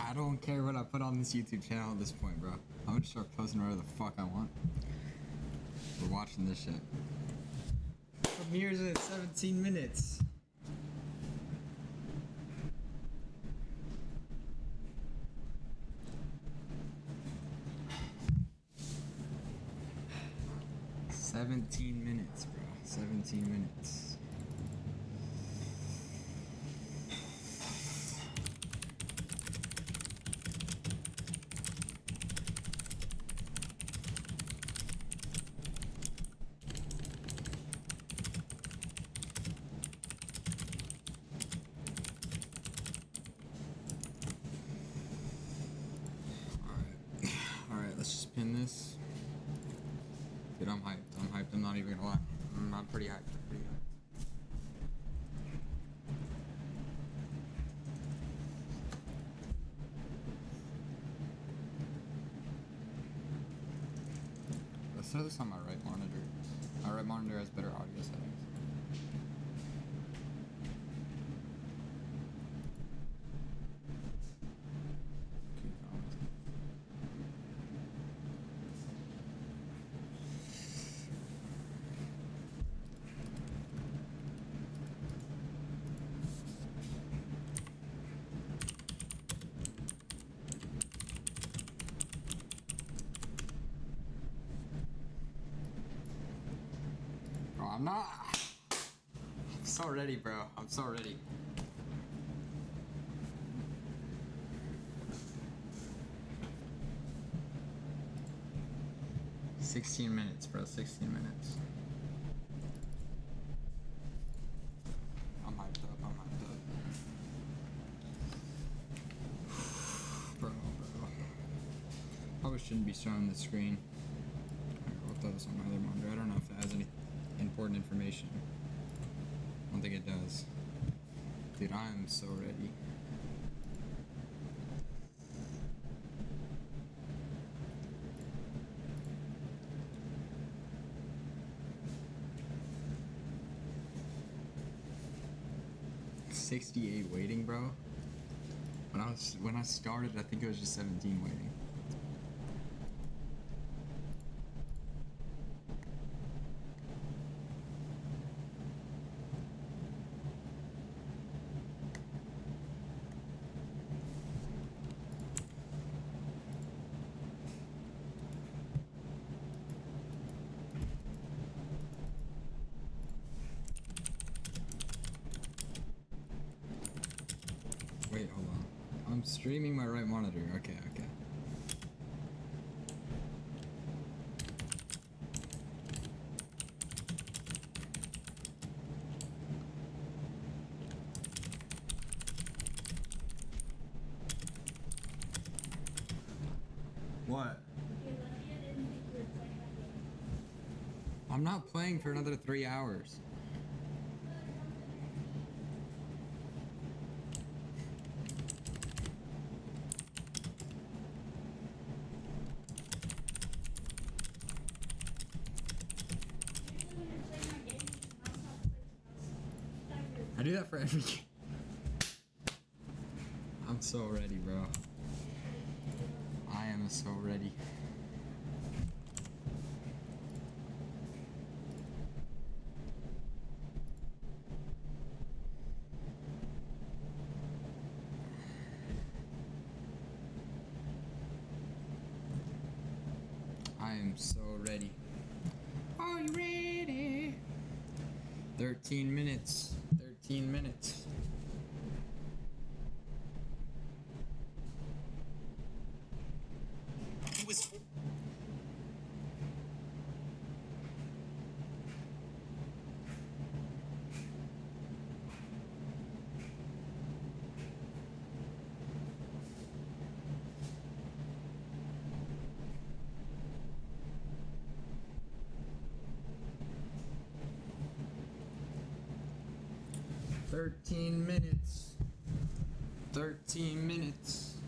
I don't care what I put on this YouTube channel at this point, bro. I'm gonna start posting whatever the fuck I want. We're watching this shit. Premieres at 17 minutes. "17 minutes, bro. 17 minutes. Alright, let's just pin this. Dude, I'm hyped. I'm hyped. I'm not even gonna lie. I'm pretty hyped. I'm pretty hyped. Let's throw this on my right monitor. My right monitor has better audio settings. I'm not. I'm so ready, bro. I'm so ready. "16 minutes, bro. 16 minutes. I'm hyped up. I'm hyped up. Bro. Probably shouldn't be showing the screen. I'll throw this on my other monitor. I don't know if it has any important information. I don't think it does. Dude, I am so ready. "68 waiting, bro. When I started, I think it was just 17 waiting. Wait, hold on. I'm streaming my right monitor. Okay. What? I'm not playing for another 3 hours. I do that for every game. I'm so ready, bro. I am so ready. I am so ready. Are you ready? 13 minutes. 13 minutes. He was 13 minutes. 13 minutes.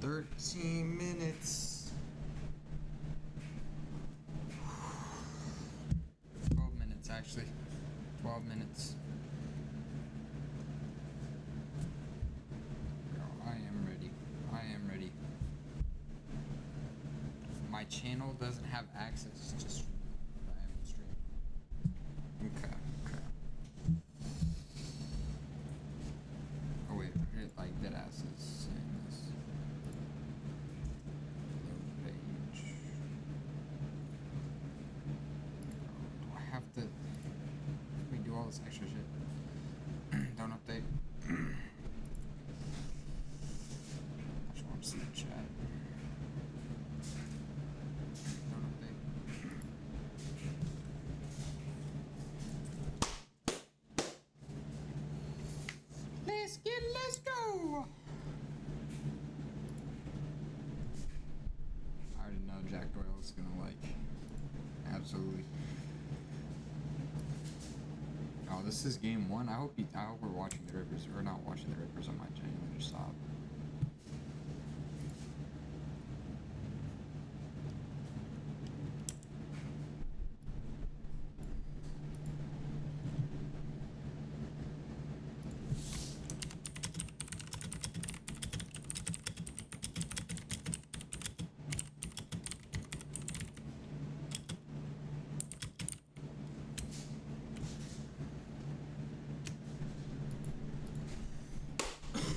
"13 minutes. 12 minutes, actually. 12 minutes. I am ready. I am ready. My channel doesn't have access to stream. I am streaming. Okay. Oh wait, it like dead ass is saying this. Load page. Do I have to do all this extra shit? Don't update. I just want to see the chat. Don't update. Let's go! I already know Jack Doyle is gonna like, absolutely. Oh, this is game one. I hope we're watching the Rippers. We're not watching the Rippers on my channel. Just stop.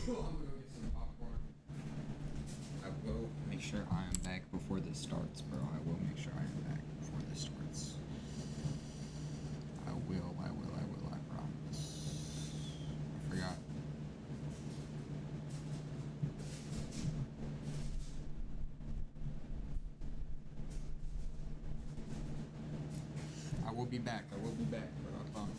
I'm gonna go get some popcorn. I will make sure I am back before this starts, bro. I will make sure I am back before this starts. I will, I promise. I forgot. I will be back, bro. I promise.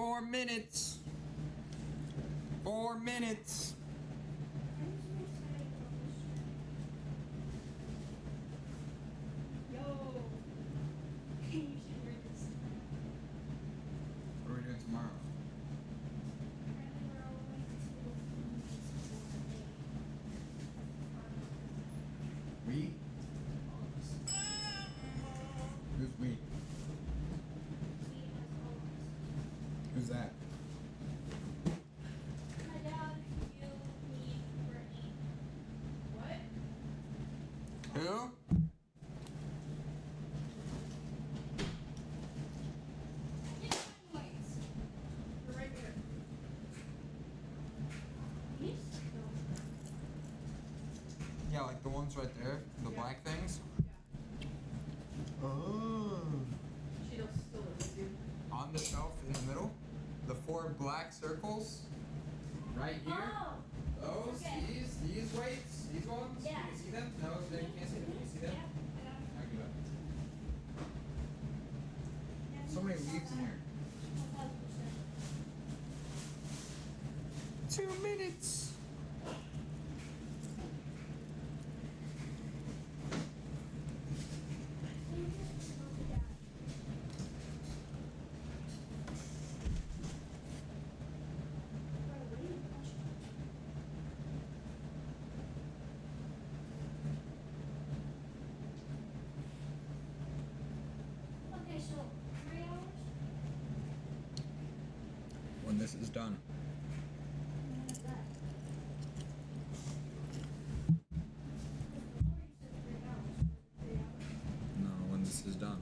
4 minutes. 4 minutes. Yo. You should read this. What are we doing tomorrow? We? Who's we? Who's that? My dad, you, me, Brittany. What? Who? Get my points. They're right there. These? Yeah, like the ones right there, the Yeah. black things. Yeah. Oh. She does still with you. On the shelf in the middle, the 4 black circles, right here. Oh. Those, Okay. these weights, these ones. Yeah. Can you see them? No, they can't see them. Can you see them? Yeah. I got it. So many leaves in here. 2 minutes. Okay, so 3 hours? When this is done. When is that? Before you said 3 hours. 3 hours? No, when this is done.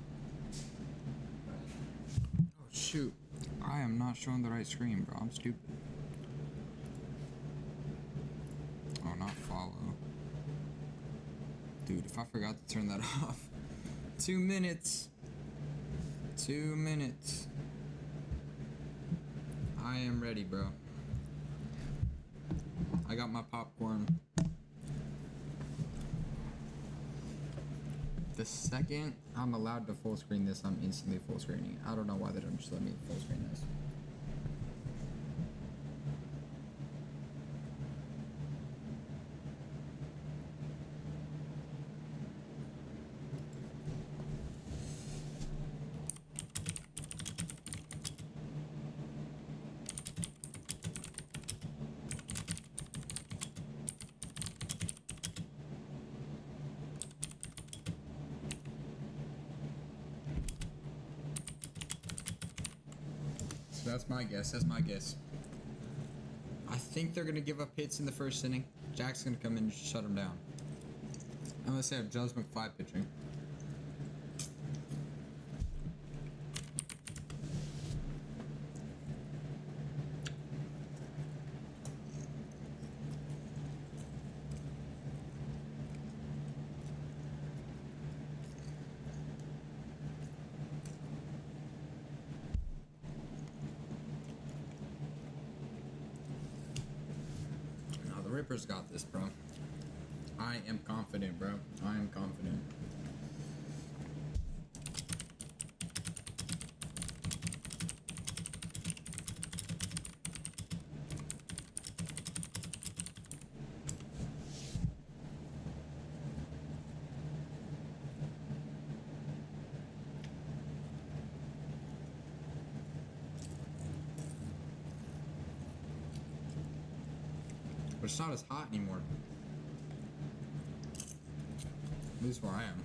Oh shoot. I am not showing the right screen, bro. I'm stupid. Oh, not follow. Dude, if I forgot to turn that off. 2 minutes. 2 minutes. I am ready, bro. I got my popcorn. The second I'm allowed to full screen this, I'm instantly full screening. I don't know why they don't just let me full screen this. So that's my guess. That's my guess. I think they're gonna give up hits in the first inning. Jack's gonna come in and shut them down. Unless they have Jones McFly pitching. No, the Rippers got this, bro. I am confident, bro. I am confident. But it's not as hot anymore. At least where I am.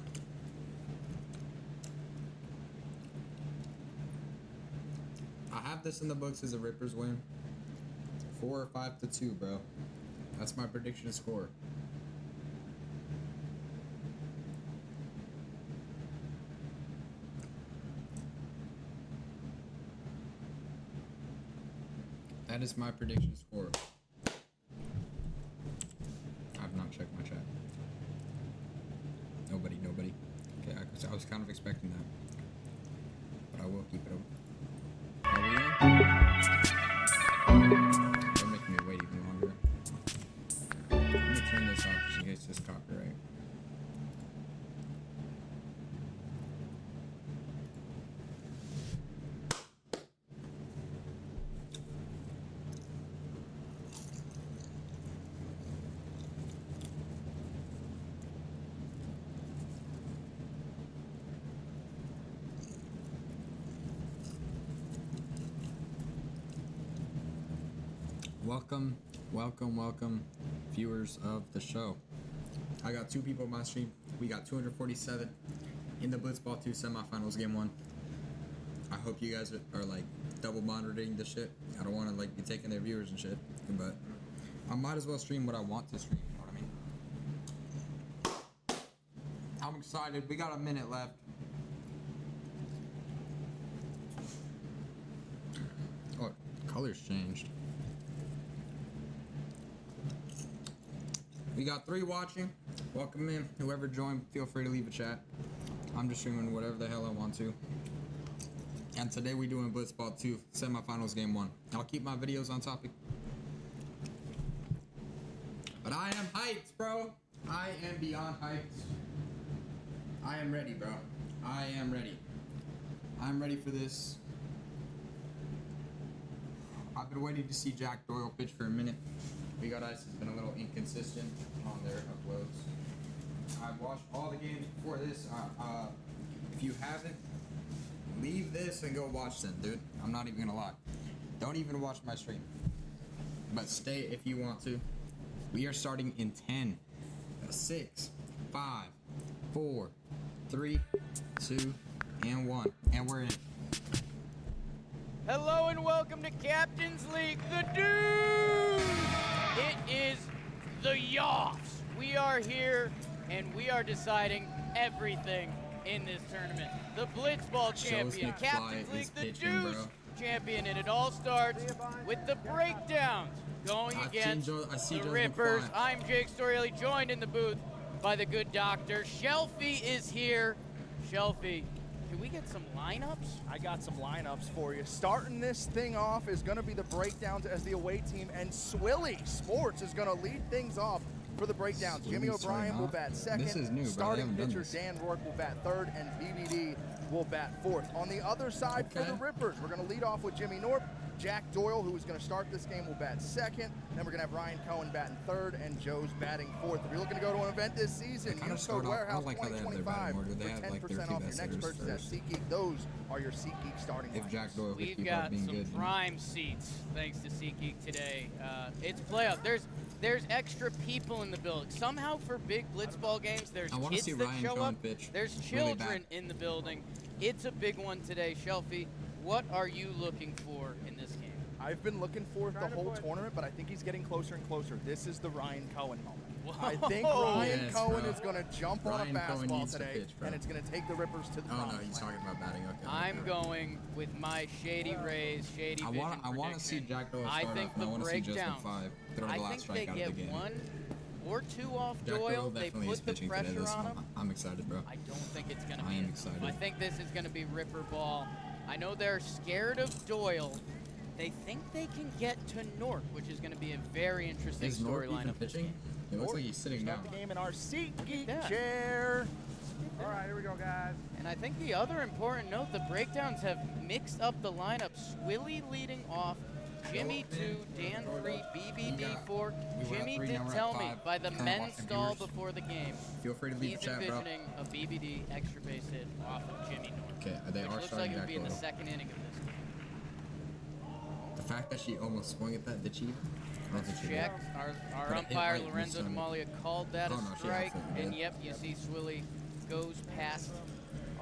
I have this in the books as a Rippers win. 4 or 5-2, bro. That's my prediction score. That is my prediction score. I have not checked my chat. Nobody. Okay, I was kind of expecting that. But I will keep it open. Are we in? They're making me wait even longer. Let me turn this off just in case this copyright. Welcome, viewers of the show. I got 2 people on my stream. We got 247 in the Blitzball 2 semifinals game 1. I hope you guys are like double monitoring the shit. I don't want to like be taking their viewers and shit, but I might as well stream what I want to stream. You know what I mean? I'm excited. We got a minute left. Oh, colors changed. We got 3 watching. Welcome in. Whoever joined, feel free to leave a chat. I'm just streaming whatever the hell I want to. And today we're doing Blitzball 2 semifinals game 1. I'll keep my videos on topic. But I am hyped, bro. I am beyond hyped. I am ready, bro. I am ready. I'm ready for this. I've been waiting to see Jack Doyle pitch for a minute. We Got Ice has been a little inconsistent on their uploads. I've watched all the games before this. If you haven't, leave this and go watch them, dude. I'm not even gonna lie. Don't even watch my stream. But stay if you want to. We are starting in 10, 6, 5, 4, 3, 2, and 1. And we're in. Hello and welcome to Captain's League, the dudes! It is the Yoffs. We are here and we are deciding everything in this tournament. The Blitzball champion, Captain's League, the Deuce champion, and it all starts with the breakdowns going against the Rippers. I'm Jake Storielli, joined in the booth by the good doctor. Shelfie is here. Shelfie, can we get some lineups? I got some lineups for you. Starting this thing off is going to be the breakdowns as the away team, and Swilly Sports is going to lead things off for the breakdowns. Jimmy O'Brien will bat second. This is new, starting pitcher Dan Rourke will bat third, and BBD will bat fourth. On the other side for the Rippers, we're going to lead off with Jimmy Norp. Jack Doyle, who is going to start this game, will bat second. Then we're going to have Ryan Cohen batting third, and Joe's batting fourth. If you're looking to go to an event this season, use code Warehouse 2025 for 10% off your next purchase at SeatGeek. Those are your SeatGeek starting lineups. We've got some prime seats thanks to SeatGeek today. It's playoff. There's extra people in the building. Somehow for big Blitzball games, there's kids that show up. There's children in the building. It's a big one today. Shelfie, what are you looking for in this game? I've been looking for it the whole tournament, but I think he's getting closer and closer. This is the Ryan Cohen moment. I think Ryan Cohen is going to jump on a fastball today, and it's going to take the Rippers to the promised land. He's talking about batting. Okay. I'm going with my Shady Rays, Shady Vision I want to see Jack Doyle start off, and I want to see Justin 5 throw the last strike out of the game. I think they get 1 or 2 off Doyle. They put the pressure on him. I'm excited, bro. I don't think it's going to be. I am excited. I think this is going to be Ripper ball. I know they're scared of Doyle. They think they can get to Nork, which is going to be a very interesting storyline of pitching. It looks like he's sitting down. Start the game in our SeatGeek chair. All right, here we go, guys. And I think the other important note, the breakdowns have mixed up the lineup. Swilly leading off, Jimmy 2, Dan 3, BBD 4. Jimmy did tell me by the men's stall before the game. Feel free to leave he's chat, bro. envisioning a BBD extra base hit off of Jimmy North. Okay, they are looks like it'll be in the second inning of this game. The fact that she almost swung at that, did she? Check. Our umpire, Lorenzo Demalia, called that a strike. And yep, you see Swilly goes past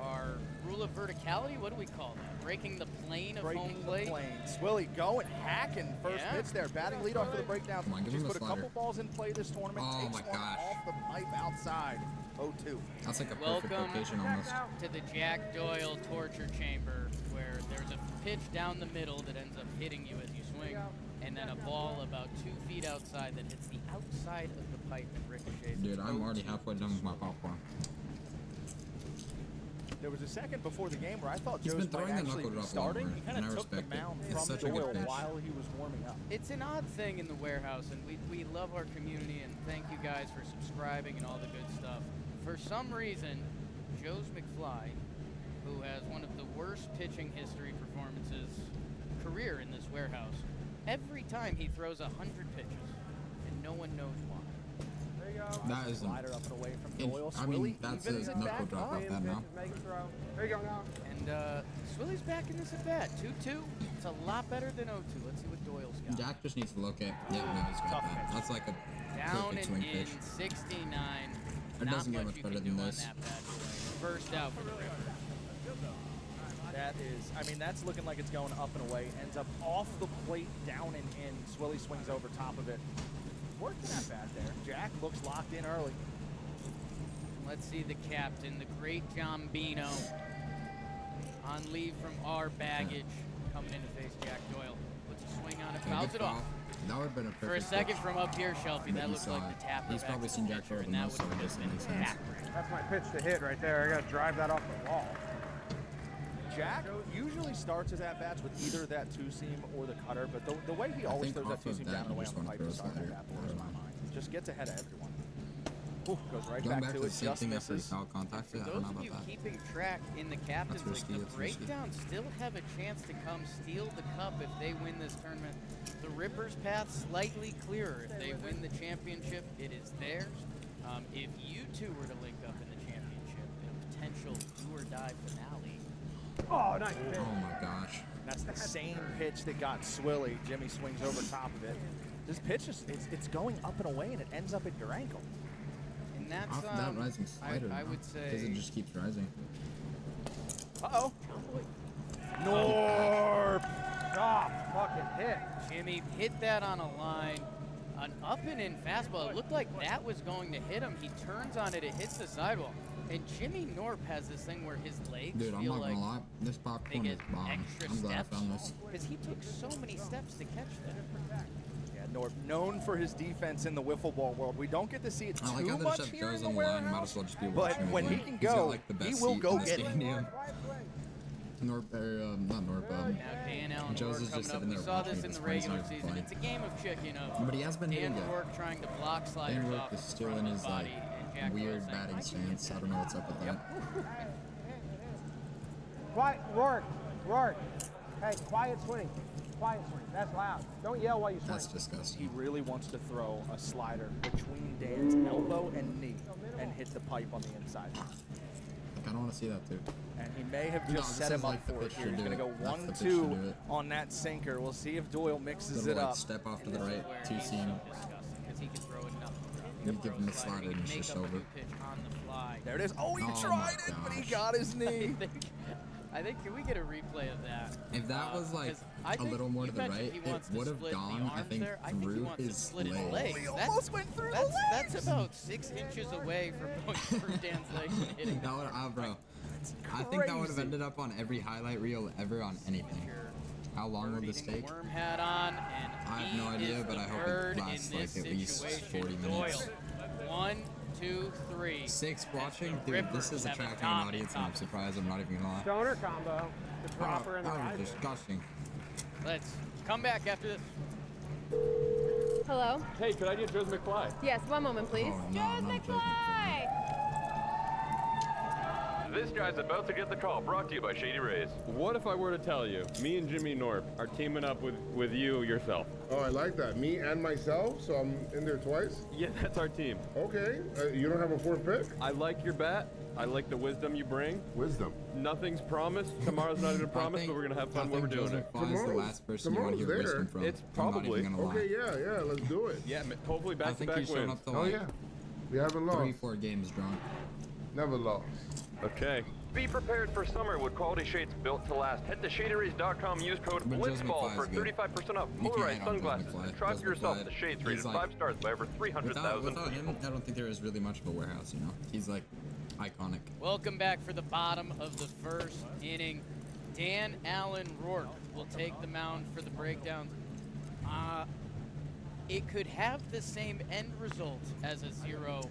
our rule of verticality. What do we call that? Breaking the plane of home plate. Swilly going, hacking first pitch there. Batting leadoff for the breakdown. She's put a couple balls in play this tournament. Oh my gosh. Off the pipe outside. 0-2. That's like a perfect location almost. To the Jack Doyle torture chamber, where there's a pitch down the middle that ends up hitting you as you swing, and then a ball about 2 feet outside that hits the outside of the pipe and ricochets. Dude, I'm already halfway done with my popcorn. There was a second before the game where I thought Joe's might actually be starting. He kind of took the mound from Doyle while he was warming up. It's an odd thing in the warehouse, and we love our community, and thank you guys for subscribing and all the good stuff. For some reason, Joe's McFly, who has one of the worst pitching history performances career in this warehouse, every time he throws 100 pitches, and no one knows why. That is Slider up and away from in- Doyle. I mean, Swilly that's evens a it knuckle back drop up. off that now. Make it throw. There you go now. And Swilly's back in this at bat. 2-2. It's a lot better than 0-2. Let's see what Doyle's got. Jack just needs to look at. Yeah, no, he's got Tough that. pitch. That's like a Down perfect and swing in, pitch. 69. It Not doesn't get much much you better can than do on this. that bad boy. First out for the Rippers. That is, I mean, that's looking like it's going up and away. Ends up off the plate, down and in. Swilly swings over top of it. Working that bat there. Jack looks locked in early. Let's see the captain, the great John Bino, on leave from our baggage, coming in to face Jack Doyle. Puts a swing on it, Yeah, fouls good it off. foul. That would have been a perfect For a second pitch. from up here, Shelby, But that you looked saw like it. the tapper He's back probably to seen the Jack pitcher, Doyle and the that most, would so it have doesn't been make sense. backward. That's my pitch to hit right there. I got to drive that off the wall. Jack usually starts his at-bats with either that two-seam or the cutter, but the way he always think throws that off of two-seam that, down and you away just on the wanna pipe to throw a start with, slider. that blows my mind. Just gets ahead of everyone. Ooh, goes right Going back back to to the it, same just thing after the misses. foul contact. I For don't those know of about you that. keeping track in the Captain's That's risky, League, the that's risky. breakdowns still have a chance to come steal the cup if they win this tournament. The Rippers' path slightly clearer. If they win the championship, it is theirs. If you two were to link up in the championship, a potential do or die finale. Oh, nice pitch. Oh my gosh. That's the same pitch that got Swilly. Jimmy swings over top of it. This pitch is it's going up and away, and it ends up at your ankle. And that's Off that rising slider. I though, would say because it just keeps rising. Uh-oh. Norp. Soft fucking hit. Jimmy hit that on a line, an up and in fastball. It looked like that was going to hit him. He turns on it, it hits the sidewall. And Jimmy Norp has this thing where his legs Dude, I'm feel not like gonna lie. This they popcorn get is bomb. extra I'm glad I steps found this. because he took so many steps to catch that. Yeah, Norp, known for his defense in the wiffle ball world. We don't get to see it I like too how the much chef here goes in on the the line. Might warehouse. as well just be But watching it when he again. can He's got, go, like, the he best will seat go in the get it. stadium. Norp, not Norp. Now Dan Allen Joe's Rourke is just coming up. sitting We there saw watching this it. in the It's funny, he's regular not even season. playing. It's a game of chicken of But he has been hitting Dan good. Rourke trying to block sliders Dan Rourke off is the still front in of his the like body, and Jack weird Doyle saying, batting "I can get stance. I don't know what's up with that. Quiet, Rourke. Hey, quiet swing. Quiet swing. That's loud. Don't yell while you swing. That's disgusting. He really wants to throw a slider between Dan's elbow and knee and hit the pipe on the inside. Like, I don't want to see that too. And he may have No, just this set is him up like the for it pitch here. to He's do going to go it. That's the pitch to do 1-2 it. on that sinker. We'll see if Doyle mixes Little, it like, up. step off to the This is right, where two he's seam. so disgusting because he can throw enough. You give him the slider and it's just over. Pitch on the fly. There it is. Oh, he Oh tried my it, but he gosh. got his knee. I think can we get a replay of that? If that was like 'cause I a think little more you to the mentioned right, he it wants to would have split the gone, I arms think, there. I think he through wants to his split his leg. legs. He almost went through the That's legs. about 6 inches away from going through Dan's legs and hitting That him. would, bro. I think that would have crazy. ended up on every highlight reel ever on anything. How long will this Eating take? the worm hat on, and I have no he idea, is but the I hope it bird lasts, in this like, at least situation. 40 minutes. Doyle, 1, 2, 3. 6 watching? the Dude, this is Rippers have attracting a an dominant audience, and I'm top. surprised. I'm not even gonna lie. Stoner combo. The dropper and the That riser. was disgusting. Let's come back after this. Hello? Hey, could I get Joe's McFly? Yes, one moment, please. Oh, no, Joe's not Joe's McFly! This guy's about to get the call, brought to you by Shady Rays. What if I were to tell you, me and Jimmy Norp are teaming up with you yourself? Oh, I like that. Me and myself, so I'm in there twice. Yeah, that's our team. Okay. You don't have a fourth pick? I like your bat. I like the wisdom you bring. Wisdom. Nothing's promised. Tomorrow's not even a promise, but we're gonna have fun when we're doing it. Fly is the last person you want to hear Tomorrow's wisdom there. from. It's I'm not probably- even gonna lie. Okay, yeah, let's do it. Yeah, hopefully I think back-to-back he's shown wins. up to Oh, like yeah. We haven't lost. 3-4 games drunk. Never lost. Okay. Be prepared for summer with quality shades built to last. Head to ShadyRays.com, use code But Joe's Blitzball McFly for is good. 35% off You can't polarized hate on Joe's sunglasses. McFly. And try Joe's for yourself McFly, the shades he's rated like- 5 stars by over 300,000 Without him, people. I don't think there is really much of a warehouse, you know? He's like iconic. Welcome back for the bottom of the first inning. Dan Allen Rourke will take the mound for the breakdowns. It could have the same end result as a 0.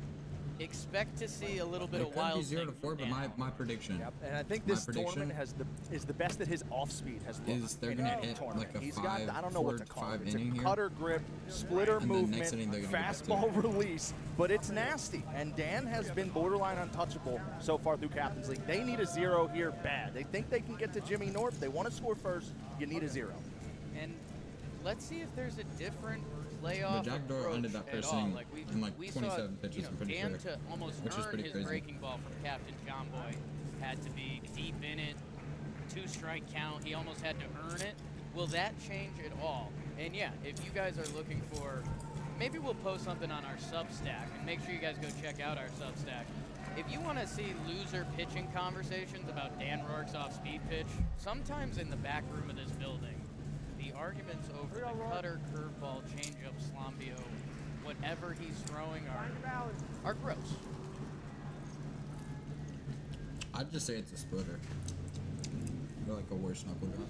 Expect to see a little bit It of could wild be 0 to thing 4, from but Dan my Allen. prediction Yep, and I think My this prediction tournament is the best that his off speed has looked. is they're in gonna any hit tournament. like a He's got, I don't know what to call 5 it. It's inning a here. cutter grip, splitter And then movement, next inning they're gonna get fastball release, but it's nasty. And Dan has been borderline untouchable so far through Captain's League. They need a 0 here bad. They think they can get to Jimmy Norp. They want to score first. You need a 0. And let's see if there's a different playoff Jack Doyle ended that approach first at all. inning Like in like we 27 saw, pitches, you know, I'm pretty Dan sure. to almost Which is earn pretty his crazy. breaking ball from Captain John Boy had to be deep in it, 2-strike count. He almost had to earn it. Will that change at all? And yeah, if you guys are looking for, maybe we'll post something on our Substack, and make sure you guys go check out our Substack. If you want to see loser pitching conversations about Dan Rourke's off-speed pitch, sometimes in the back room of this building, the arguments over the cutter, curveball, changeup, slambio, whatever he's throwing are gross. I'd just say it's a splitter. Or like a worse knuckle drop.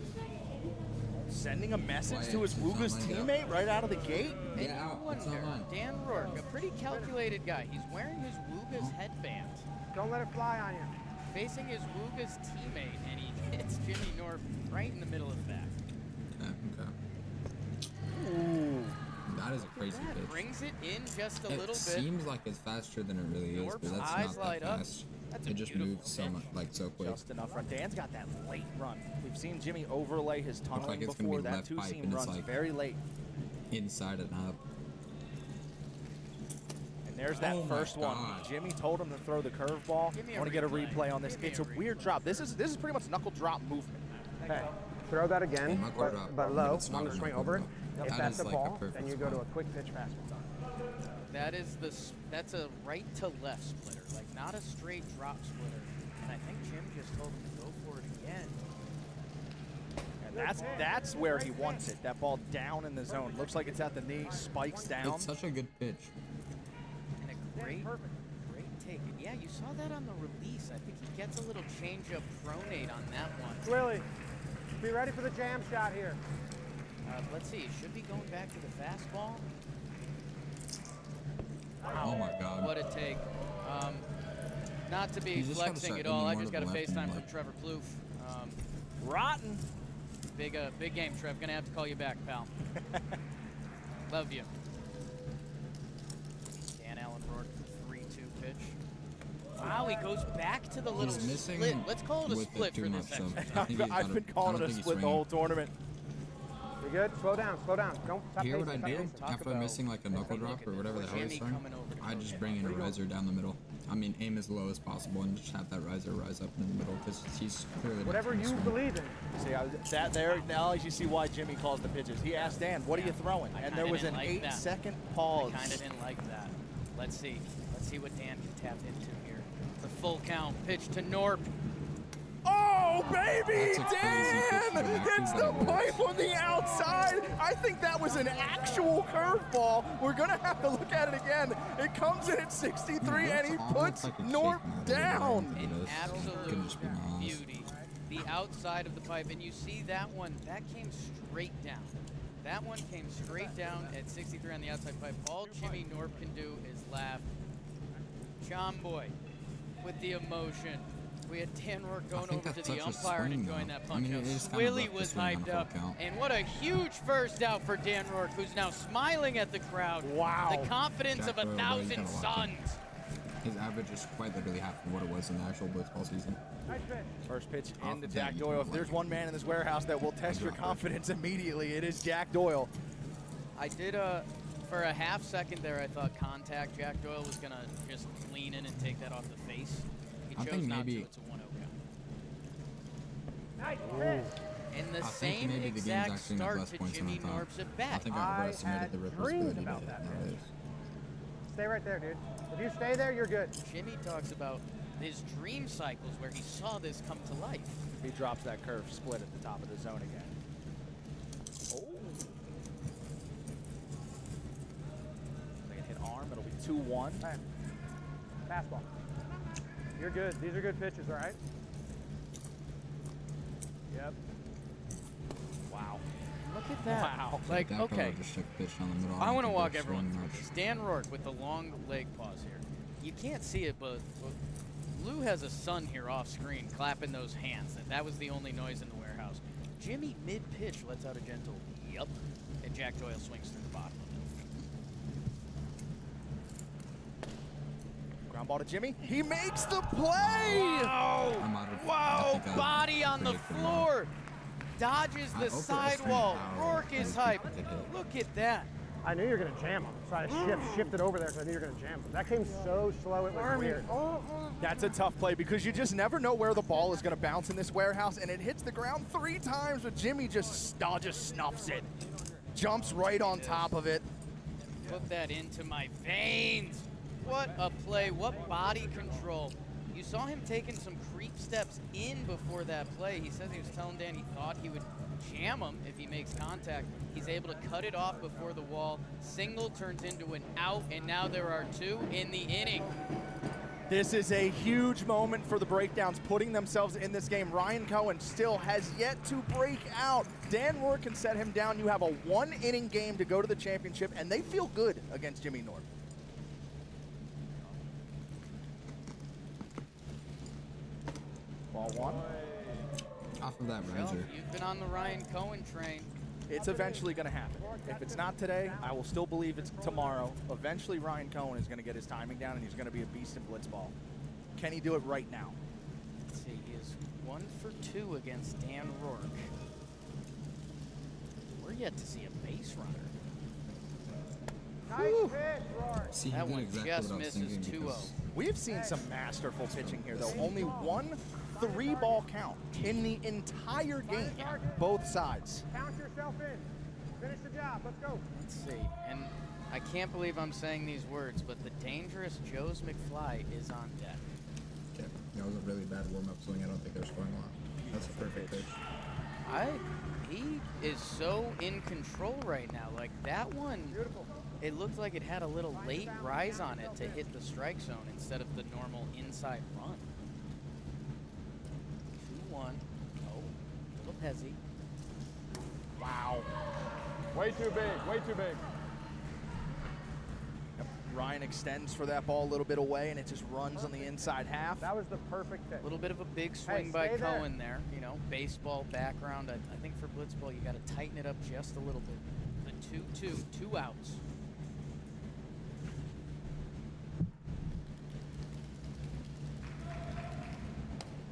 Sending a message Quiet. to his It's not Wooga's lined up. teammate right out of the gate. And Yeah, you it's not wonder, mine. Dan Rourke, a pretty calculated guy. He's wearing his Wooga's headband, Don't let it fly on you. facing his Wooga's teammate, and he hits Jimmy Norp right in the middle of the back. Yeah, okay. Ooh. That is a crazy That pitch. brings it in just a It little bit. seems like it's faster than it really is, Norp's but that's eyes not light that up. fast. That's a It just beautiful moves so pitch. much, like so quick. Just enough run. Dan's got that late run. We've seen Jimmy overlay his tunneling like it's gonna before. be That left pipe, two-seam and it's runs like- very late. Inside and up. And there's that Oh my first one. God. Jimmy told him to throw the curveball. Give me I a want to get a replay. replay on this. Give me It's a a weird drop. This is pretty much knuckle drop movement. Hey, throw that again, Yeah, knuckle drop, but but low, it's not on the a swing knuckle over it. drop. If That that's is the like a ball, perfect then you go to a spot. quick pitch fastball. That is that's a right to left splitter, like not a straight drop splitter. And I think Jim just told him to go for it again. And that's where he wants it. That ball down in the zone. Looks like it's at the knee, spikes down. It's such a good pitch. And a great take. And yeah, you saw that on the release. I think he gets a little changeup pronate on that one. Willie, be ready for the jam shot here. Let's see, should be going back to the fastball. Oh my God. What a take. Not to be You just gotta flexing start at all. leaning I more just to got a the left and FaceTime from like- Trevor Plouffe. Rotten. Big game, Trev. Gonna have to call you back, pal. Love you. Dan Allen Rourke, 3-2 pitch. Wow, he goes back to the little He's missing split. Let's call it a with split the for too this much, so exercise. I think he's I've gotta- been calling I don't it a think he's split the swinging. whole tournament. You good? Slow down, slow down. Don't stop Hear what I pacing, stop do? pacing. Talk After about- missing like a knuckle Look drop at or this. whatever the hell he's Jimmy throwing, coming over to I go just hit. bring in a riser down the middle. I mean, aim as low as possible and just have that riser rise up in the middle because he's clearly not Whatever trying to you swing. believe in. See, that there, now you see why Jimmy calls the pitches. He asked Dan, what are you throwing? I And kinda there was an didn't like that. 8-second pause. I kind of didn't like that. Let's see. Let's see what Dan can tap into here. The full count. Pitch to Norp. Oh, baby! That's a crazy pitch Dan to him, hits actually, the but it works. pipe on the outside. I think that was an actual curveball. We're going to have to look at it again. It comes in at 63, and he That's puts almost like a Norp shake now, down. it An is. absolute Couldn't just be my eyes. beauty. The outside of the pipe, and you see that one, that came straight down. That one came straight down at 63 on the outside pipe. All Jimmy Norp can do is laugh. John Boy with the emotion. We had Dan Rourke going think over to that's the such a umpire and swing, enjoying though. that I punch mean, out. it is kinda Willie rough to was swing on a hyped full up. count. And what a huge first out for Dan Rourke, who's now smiling at the crowd. Wow. The confidence Jack of Doyle, 1,000 you gotta watch him. suns. His average is quite literally half of what it was in the actual Blitzball season. Nice pitch. First pitch Off into the Jack bat, you Doyle. don't If there's like one man in this warehouse that will test your drop it. confidence immediately, it is Jack Doyle. I did for a half second there, I thought contact Jack Doyle was gonna just lean in and take that off the face. He I chose think not maybe- to. It's a 1-0 count. Nice pitch. And the I think same maybe the game's exact actually gonna have start less to points than I Jimmy thought. Norp's at I bat. think I I overestimated had the dreamed reversibility about of it that nowadays. Stay right there, dude. If you stay there, you're good. Jimmy talks about his dream cycles where he saw this come to life. He drops that curve split at the top of the zone again. Oh. They hit arm. It'll be 2-1. Hey, fastball. You're good. These are good pitches, all right? Yep. Wow. Look at that. Wow. Like, Jack Doyle okay, just took a pitch down the middle. I don't want to think walk they're everyone swinging through much. this. Dan Rourke with the long leg pause here. You can't see it, but Lou has a son here off screen clapping those hands. And that was the only noise in the warehouse. Jimmy mid-pitch lets out a gentle yup, and Jack Doyle swings through the bottom of it. Ground ball to Jimmy. He makes the play. Wow! I'm out of- I Wow! think I Body on the predicted floor. Dodges I the overestimated sidewall. how Rourke is many hyped. people did hit. Look at that. I knew you were going to jam him, so I shifted over there because I knew you were going to jam him. That came so slow, it was weird. That's a tough play because you just never know where the ball is going to bounce in this warehouse, and it hits the ground 3 times, but Jimmy just snuffs it. Jumps right on top of it. Put that into my veins. What a play, what body control. You saw him taking some creep steps in before that play. He says he was telling Dan he thought he would jam him if he makes contact. He's able to cut it off before the wall. Single turns into an out, and now there are 2 in the inning. This is a huge moment for the Breakdowns, putting themselves in this game. Ryan Cohen still has yet to break out. Dan Rourke can set him down. You have a 1-inning game to go to the championship, and they feel good against Jimmy North. Ball 1. Off of that Well, riser. you've been on the Ryan Cohen train. It's eventually going to happen. If it's not today, I will still believe it's tomorrow. Eventually, Ryan Cohen is going to get his timing down, and he's going to be a beast in Blitzball. Can he do it right now? Let's see, he is 1 for 2 against Dan Rourke. We're yet to see a base runner. Nice pitch, Rourke. See, That he did one exactly just what I was misses thinking 2-0. because We've seen some masterful pitching here, though. Only 1 3-ball count in the entire game, both sides. Count yourself in. Finish the job. Let's go. Let's see, and I can't believe I'm saying these words, but the dangerous Joe's McFly is on deck. Okay, that was a really bad warm-up swing. I don't think they're scoring a lot. That's a perfect pitch. He is so in control right now. Like that one, it looked like it had a little late rise on it to hit the strike zone instead of the normal inside run. 2-1. Oh, little hezzy. Wow. Way too big, way too big. Ryan extends for that ball a little bit away, and it just runs on the inside half. That was the perfect pitch. A little bit of a big swing Hey, by stay there. Cohen there. You know, baseball background. I think for Blitzball, you got to tighten it up just a little bit. The 2-2, 2 outs.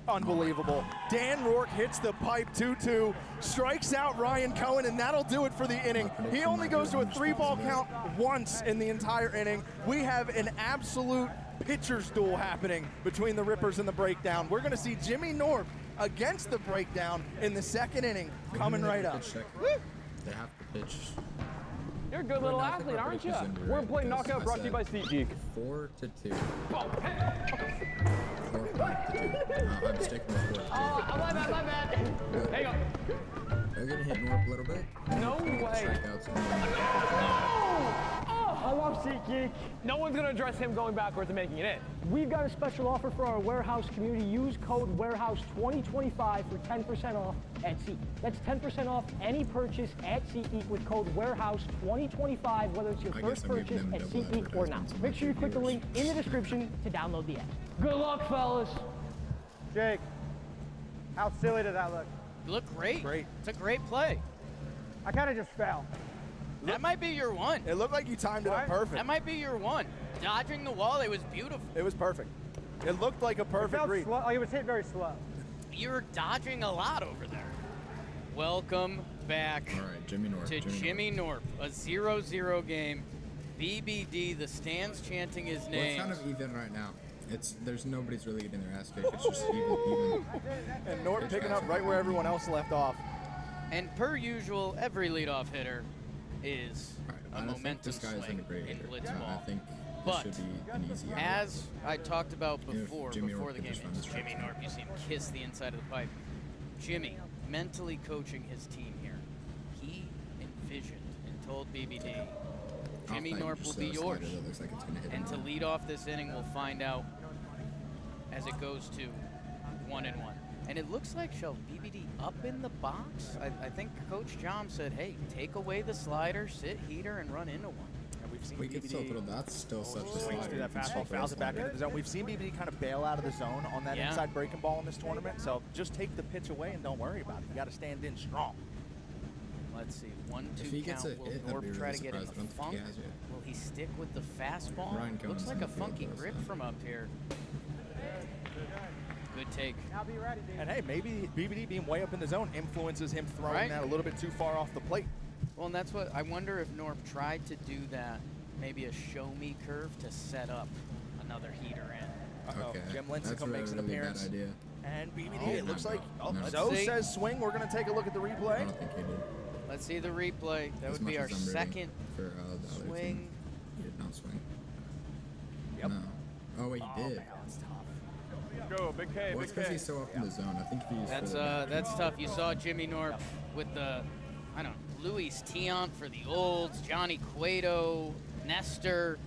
Unbelievable. Dan Rourke hits the pipe 2-2, strikes out Ryan Cohen, and that'll do it for the inning. He only goes to a 3-ball count once in the entire inning. We have an absolute pitcher's duel happening between the Rippers and the Breakdown. We're going to see Jimmy Norp against the Breakdown in the 2nd inning coming right up. They have to pitch. You're a good little athlete, aren't you? We're playing knockout brought to you by SeatGeek. 4-2. Or 5-2. I'm sticking with 4-2. Oh, my bad. Hang on. They're gonna hit Norp a little bit. No way. I love SeatGeek. No one's going to address him going backwards and making it in. We've got a special offer for our warehouse community. Use code WAREHOUSE2025 for 10% off at SeatGeek. That's 10% off any purchase at SeatGeek with code WAREHOUSE2025, whether it's your I first guess I'm giving purchase them at double SeatGeek or not. advertisements on Make my sure you click the viewers. link in the description to download the app. Good luck, fellas. Jake, how silly did that look? You look great. Great. It's a great play. I kind of just fell. That might be your one. It looked like you timed it up What? perfect. That might be your one. Dodging the wall, it was beautiful. It was perfect. It looked like a It perfect felt read. slow. Like it was hit very slow. You're dodging a lot over there. Welcome back All right, Jimmy Norp. to Jimmy Norp. A 0-0 game. BBD, the stands chanting his Well, it's name. kind of even right now. There's nobody's really getting their ass kicked. It's just even. And Norp picking up right where everyone else left off. And per usual, every leadoff hitter is All right, a I don't think momentum this guy isn't a swing great in hitter. Blitzball. I think But this should be an easy out. As I talked about If before Jimmy the Norp game, could just run it's the Jimmy strike Norp. You see him kiss the inside of the pipe. Jimmy mentally coaching his team here. He envisioned and told BBD, Jimmy Norp will be yours. That looks like it's gonna hit And to him. lead off this inning, we'll find out as it goes to 1-1. And it looks like BBD up in the box. I think Coach John said, hey, take away the slider, sit heater, and run into one. And we've seen We can still throw. That's still such a swings slider. through that You can still fastball, throw a fouls it back slider. into the zone. We've seen BBD kind of bail out of the zone on that Yeah. inside breaking ball in this tournament. So just take the pitch away and don't worry about it. You got to stand in strong. Let's see, 1-2 If he count. gets a Will hit, I'd be Norp try really to get in surprised. I the don't think funk? he has yet. Will he stick with the fastball? Ryan Looks Cohen's like a in the field funky though, grip so. from up here. Good take. Now be ready, dude. And hey, maybe BBD being way up in the zone influences him throwing Right. that a little bit too far off the plate. Well, and that's what I wonder if Norp tried to do that, maybe a show me curve to set up another heater in. Uh-oh. Okay. Jim That's Lincecum makes an really bad appearance. idea. And BBD, Oh, it looks no, like, no. No. Zoe See? says swing. We're going to take a look at the I replay. don't think he did. Let's see the replay. That As would be much our as I'm rooting second for the other swing. team. He did not swing. Yep. No. Oh wait, he did. Man, that's tough. Go, big K, Well, big it's because K. he's so up in the zone. I think if he used That's tough. You saw Jimmy Norp with the, I don't know, Luis Tiant for the Olds, Johnny Cueto, Nestor,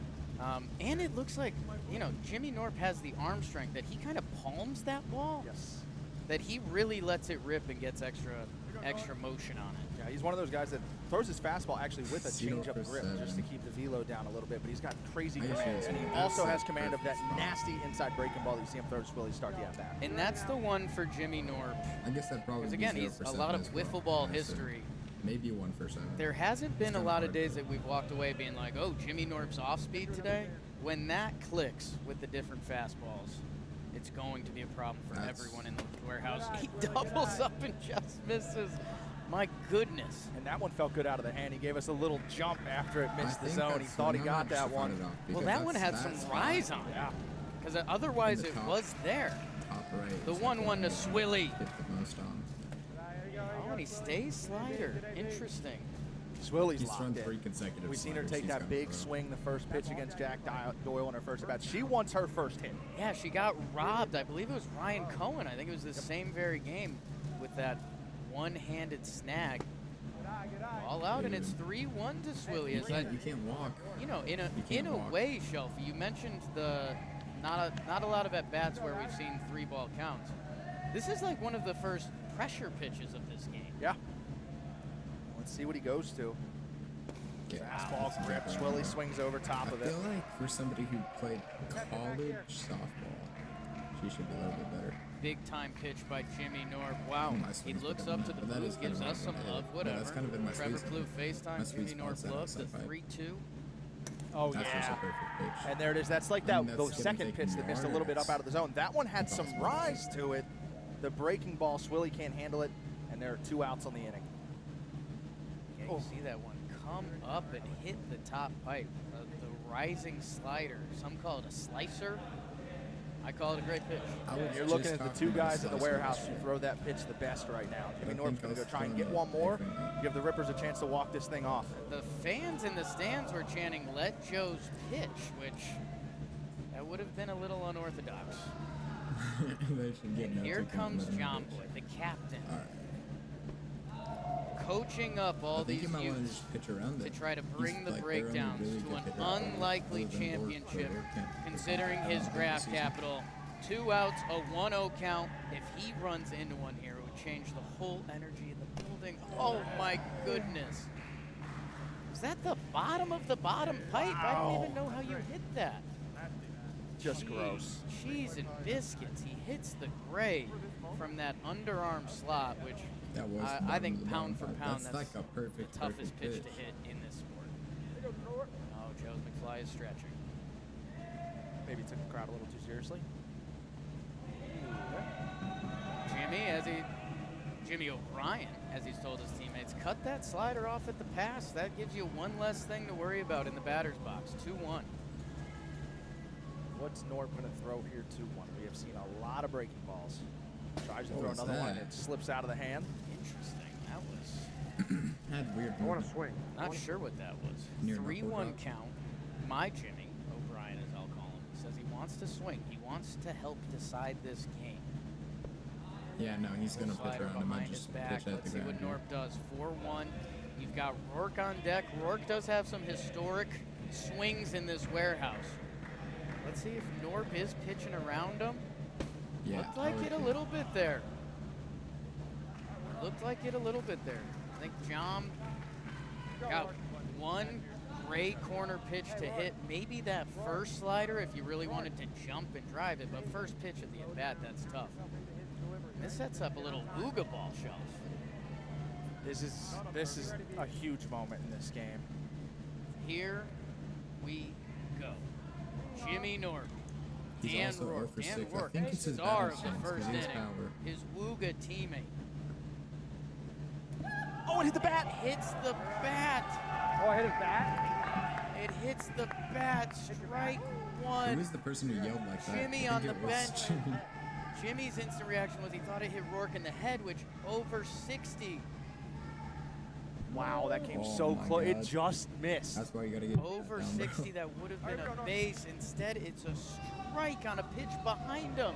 and it looks like, you know, Jimmy Norp has the arm strength that he kind of palms that ball. Yes. That he really lets it rip and gets extra motion on it. Yeah, he's one of those guys that throws his fastball actually with a 0 change-up for grip just to 7. keep the velo down a little bit, but he's got crazy I guess command. he And he has also a has command of that perfect spot. nasty inside breaking ball that you see him throw to Swilly start the at-bat. And that's the one for Jimmy Norp. I guess that probably. Because be again, 0 he's for a 7 lot of as well. wiffle ball Yeah, so history. Maybe 1 for 7. There hasn't been a kinda lot of hard days to- that we've walked away being like, oh, Jimmy Norp's off speed today. When that clicks with the different fastballs, it's going to be a problem for That's- everyone in the warehouse. He doubles up and just misses. My goodness. And that one felt good out of the hand. He gave us a little jump after it I missed the think zone. He that's thought he the got one I that just one. fought it off Well, because that one had that's some fine. rise on it. Yeah. Because otherwise In the it top. was there. Top right. The is 1-1 to the Swilly. hit the most on. Oh, and he stays slider. Interesting. Swilly's He's locked thrown in. 3 consecutive. We've seen her sliders take he's that gone big for. swing the first pitch against Jack Doyle in her first at bat. She wants her first hit. Yeah, she got robbed. I believe it was Ryan Cohen. I think it was the same very game with that one-handed snag. All out, and it's 3-1 to Swilly. You As I, can't walk. you know, in You a can't walk. way, Shelfie, you mentioned the not a lot of at bats where we've seen 3-ball counts. This is like one of the first pressure pitches of this game. Yeah. Let's see what he goes to. Okay. Fastball grip. Swilly swings over top I of it. feel like for somebody who played college softball, she should be a little bit better. Big time pitch by Jimmy Norp. Wow. My He swing's looks better up than to that, the but that blue, is kind gives of us some my- love, yeah, whatever. that's kind of in my Trevor sweet Blue spot. My FaceTime, sweet Jimmy Norp spot's love, the outside. 3-2. Oh, That's just a yeah. perfect pitch. And there it is. That's like I that mean, that's the gonna second take pitch that missed a little bit up yards. out of the zone. That one had some Impossible. rise to it. The breaking ball, Swilly can't handle it, and there are 2 outs on the inning. Yeah, you see that one come up and hit the top pipe. The rising slider. Some call it a slicer. I call it a great pitch. I was You're just looking at the talking 2 about guys in the slicer warehouse yesterday. who throw that pitch the best right now. Jimmy I Norp's think going to I go try and was get one more, throwing it. give the Rippers a chance to walk this thing off. The fans in the stands were chanting, "Let Joe's pitch," which that would have been a little unorthodox. They should get And no here ticket comes and let him John pitch. Boy, the captain, All right. coaching up all I think these you might want to youths just pitch around to it. try to He's bring the like their only breakdowns really to good an hitter unlikely other than championship, Bork, considering his draft capital. 2 outs, a 1-0 count. If he runs into one here, it would change the whole energy in the building. Oh my goodness. Is that the bottom of the bottom pipe? I don't even know how you hit that. Just Jeez, gross. Cheese and biscuits. He hits the gray from that underarm slot, which That was the I bottom think of the pound for bottom pound, five. that's That's like a perfect, the toughest perfect pitch to hit in this sport. Oh, Joe McFly is stretching. Maybe took the crowd a little too seriously. Jimmy O'Brien, as he's told his teammates, cut that slider off at the pass. That gives you one less thing to worry about in the batter's box. 2-1. What's Norp going to throw here 2-1? We have seen a lot of breaking balls. Tries to What throw was another one, and that? it slips out of the hand. Interesting. That was Had weird. I want to movement. swing. not sure what that was. Near knuckle 3-1 drop. count. My Jimmy O'Brien, as I'll call him, says he wants to swing. He wants to help decide this game. Yeah, no, he's gonna pitch Slider around him. I behind his just back. pitch at Let's the see what ground. Norp does. 4-1. You've got Rourke on deck. Rourke does have some historic swings in this warehouse. Let's see if Norp is pitching around him. Yeah, Looked like I it a would- little bit there. Looked like it a little bit there. I think John got one great corner pitch to hit. Maybe that first slider if you really wanted to jump and drive it, but first pitch at the at-bat, that's tough. And this sets up a little Ooga ball shelf. This is a huge moment in this game. Here we go. Jimmy Norp. He's Dan also 0 Rourke. for Dan 6. I Rourke, think it's his star batting of the stance first 'cause he has inning. power. His Wooga teammate. Oh, it hit the bat. Hits the bat. Oh, I hit his bat. It hits the bat. Strike Who one. was the person who yelled like that? Jimmy I on think the it was bench. Jimmy. Jimmy's instant reaction was he thought it hit Rourke in the head, which over 60. Wow, that came Oh so my close. It God. just missed. That's why you gotta get Over that down, bro. 60, that would have been a base. Instead, it's a strike on a pitch behind him.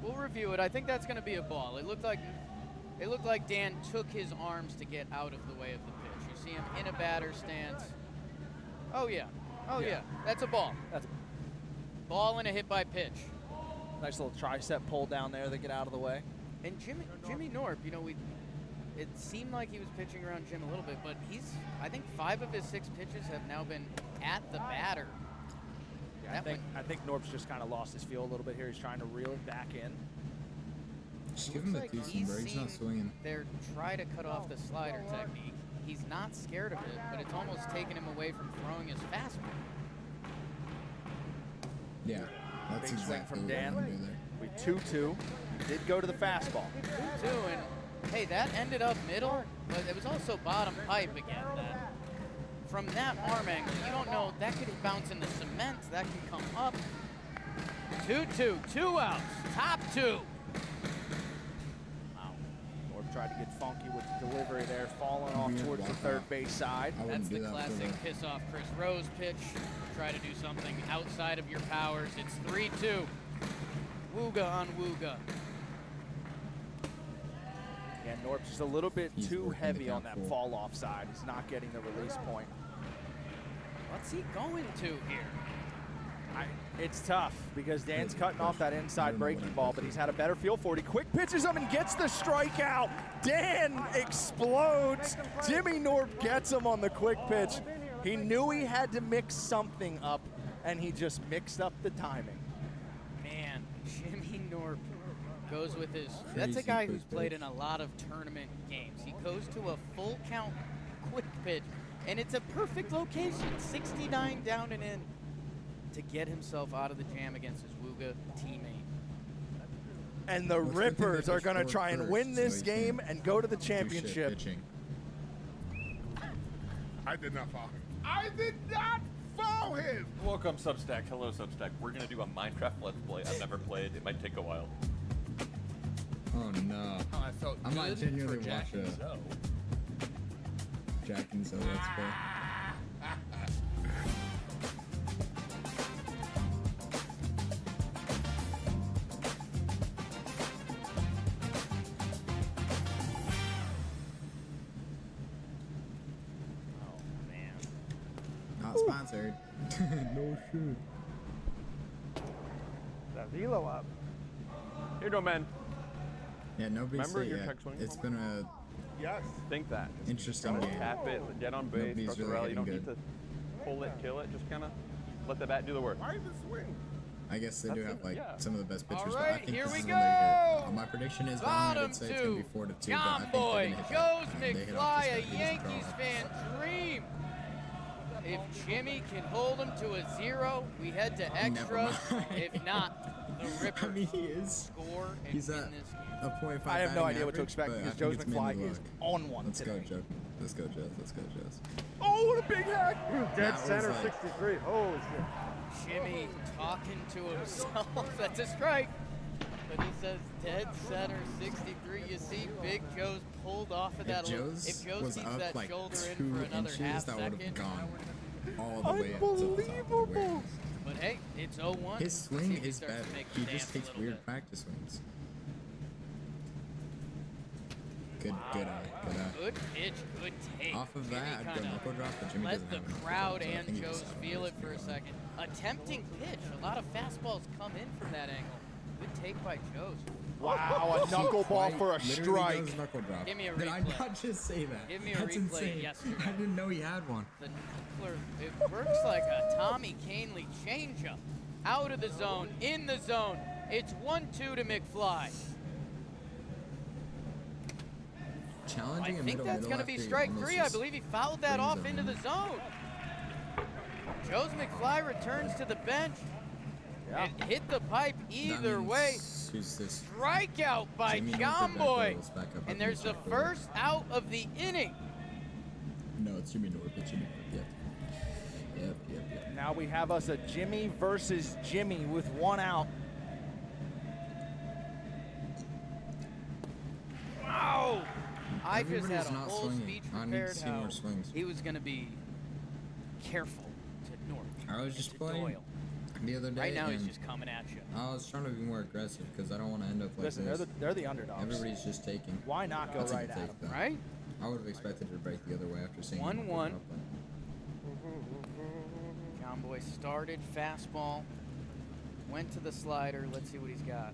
We'll review it. I think that's going to be a ball. It looked like Dan took his arms to get out of the way of the pitch. You see him in a batter stance. Oh yeah. Oh yeah. That's a ball. That's Ball and a hit by pitch. nice little tricep pull down there to get out of the way. And Jimmy Norp, you know, it seemed like he was pitching around Jim a little bit, but I think 5 of his 6 pitches have now been at the batter. Yeah, I think Norp's just kind of lost his feel a little bit here. He's trying to reel it back in. Just give him the Looks like decent break. He's not seen swinging. their try to cut off the slider technique. He's not scared of it, but it's almost taken him away from throwing his fastball. Yeah, that's Big swing exactly from what I'm Dan. gonna do there. We 2-2. Did go to the fastball. 2-2, and hey, that ended up middle, but it was also bottom pipe again. From that arm angle, you don't know, that could bounce in the cement, that can come up. 2-2, 2 outs, top 2. Wow. Norp tried to get funky with the delivery there, falling off Weird towards the walk third off. base side. I wouldn't That's the do that for classic piss off Chris Rose pitch. Try to do something outside of your powers. It's 3-2. Wooga on Wooga. Yeah, Norp's just a little bit He's too working the heavy on count that full. fall off side. He's not getting the release point. What's he going to here? It's tough because Dan's cutting off that I inside don't know breaking what ball, I'm but he's had a better feel for it. He quick pitches him and gets the strikeout. Dan explodes. Jimmy Norp gets him on the quick pitch. He knew he had to mix something up, and he just mixed up the timing. Man, Jimmy Norp goes with his. That's a Crazy guy who's quick played pitch. in a lot of tournament games. He goes to a full count quick pitch, and it's a perfect location, 69 down and in, to get himself out of the jam against his Wooga teammate. And the Well, it's a good thing Rippers they are going to scored try and first, win so this he game can't and go to the do shit championship. pitching. I did not foul him. I did not foul him. Welcome, Substack. Hello, Substack. We're gonna do a Minecraft Let's Play. I've never played. It might take a while. Oh no. I felt I might genuinely watch it. a Jack and Zoe Let's Play. Oh man. Not sponsored. No shit. That velo up. Here you go, man. Yeah, nobody Remember say your yeah. check swing It's moment? been a Yes. Think that. interesting Gotta game. tap it, get on base, Nobody's press the really rally. You don't hitting need to pull it, kill it. Just kind of let the bat do the work. Why the swing? I guess they do That's have it, like yeah. some of the best All pitchers, right, but I think here this we is when they go. hit. My prediction is wrong. I Bottom did say it's gonna be 2. 4-2, but I think John they're Boy, gonna hit Joe's that. They hit off McFly, this a guy, he just Yankees draws. fan dream. If Jimmy can hold him to a 0, we head to extras. mind. If not, the I Rippers mean, he is. score and He's win at this game. a .5 I have no batting idea what to average, expect but I because think Joe's it's mainly McFly is luck. on one Let's today. go, Joe. Let's go, Joe. Let's go, Joe. Oh, what a big hack! Dead That was center, like- 63. Holy shit. Jimmy talking to himself. That's a strike. But he says dead center 63. You see Big Joe's pulled off of If that. Joe's If Joe was keeps up that like shoulder 2 in for another inches, half that would have second. gone all the way up to the top of the Unbelievable. warehouse. But hey, it's 0-1. His See swing if he is starts better. to make He the just dance a takes little weird bit. practice swings. Good eye. Good eye. Good pitch, good take. Off of Jimmy that, I'd go kinda knuckle drop, but Jimmy let doesn't the have a knuckle crowd drop, so I and think he Joe's just feel it always for a goes. second. Attempting pitch. A lot of fastballs come in from that angle. Good take by Joe's. Wow, a knuckleball Quite for a literally strike. goes knuckle drop. Give me a Did I replay. not just say that? Give me a That's replay insane. yesterday. I didn't know he had one. The knuckler, it works like a Tommy Canely changeup. Out of the zone, in the zone. It's 1-2 to McFly. Challenging I a think that's middle going to be after he strike almost 3. I just believe he fouled that brings off him into in. the zone. Joe's McFly returns to the bench. Yeah. It hit the pipe either That way. means who's this? Strikeout by Jimmy John North or Boy. Beck back up And on there's the the check first out of the inning. No, it's Jimmy North. It's Jimmy North. Yep. Now we have us a Jimmy versus Jimmy with one out. Wow! I just Everybody's had a not whole swinging. speech I need to prepared see how more swings. he was going to be careful to North. I was just to playing Doyle. the other day. Right now he's and just coming at you. I was trying to be more aggressive because I don't want to end up like Listen, this. they're the underdogs. Everybody's just taking. Why not go That's a right good at take, them? though. Right? I would have expected it to break the other way after seeing 1-1. him. John Boy started fastball, went to the slider. Let's see what he's got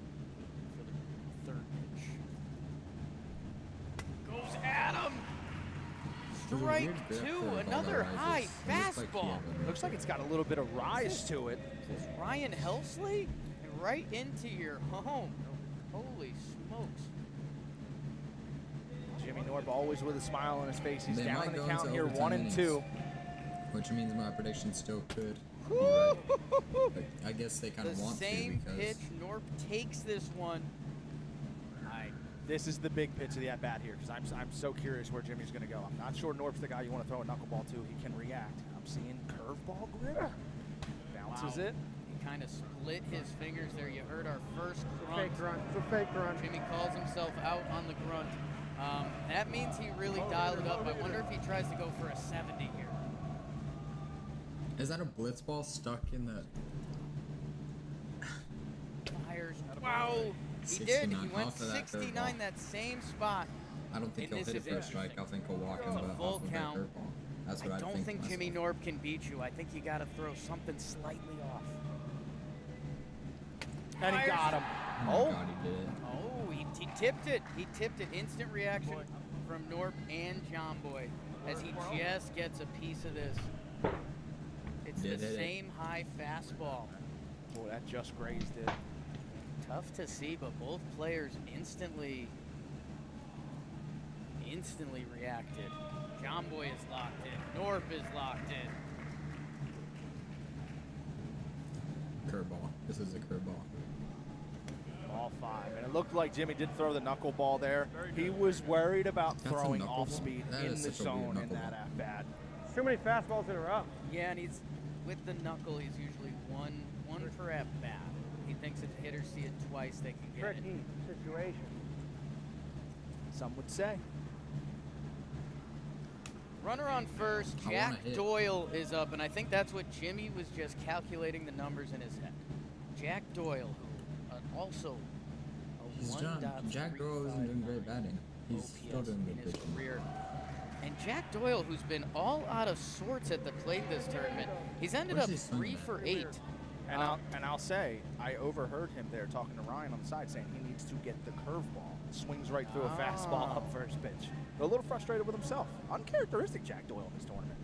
for the third pitch. Goes at him. There's a Strike weird grip two, for a ball another that high rises. It looks like he fastball. has a Looks like it's got a little bit of rise to it. Is this Ryan Helsley? And right into your home. Holy smokes. Jimmy Norb always with a smile on his face. He's They down might in the go count into here, overtime 1 and innings. 2. Which means my prediction still could be right. But I guess they kind The of want to same because pitch. Norp takes this one. This is the big pitch of the at-bat here because I'm so curious where Jimmy's going to go. I'm not sure Norp's the guy you want to throw a knuckleball to. He can react. I'm seeing curveball grip. Bounces Wow. it. He kind of split his fingers there. You heard our first grunt. Fake grunt. It's a fake grunt. Jimmy calls himself out on the grunt. That means he really dialed it up. I wonder if he tries to go for a 70 here. Is that a blitzball stuck in the? Fires. Wow. He did. He 69 went off of that 69 curveball. that same spot. I don't think And he'll this hit it is for a strike. I think he'll walk him It's a off full of that count. curveball. That's what I I don't think myself. Jimmy Norb can beat you. I think you got to throw something slightly off. And he got him. Oh my God, he did it. Oh, he tipped it. He tipped it. Instant reaction from Norp and John Boy as he just gets a piece of this. It's Did the hit it. same high fastball. Boy, that just grazed it. Tough to see, but both players instantly reacted. John Boy is locked in. Norp is locked in. Curveball. This is a curveball. Ball 5. And it looked like Jimmy did throw the knuckleball there. He was worried about That's a throwing knuckleball? off speed That in is the such a weird zone in that knuckleball. at-bat. Too many fastballs in a row. Yeah, and he's with the knuckle. He's usually one per at bat. He thinks if hitters see it twice, they can get it. Tricky situation. Some would say. Runner on first, I Jack wanna hit. Doyle is up, and I think that's what Jimmy was just calculating the numbers in his head. Jack Doyle, who also a He's done. Jack Doyle isn't doing great batting. He's still OPS doing in good his pitching. career. And Jack Doyle, who's been all out of sorts at the plate this tournament, he's ended Where's up he swinging 3 at? for 8. And I'll say, I overheard him there talking to Ryan on the side saying he needs to get the curveball. Swings right through a fastball up first pitch. A little frustrated with himself. Uncharacteristic Jack Doyle in this tournament.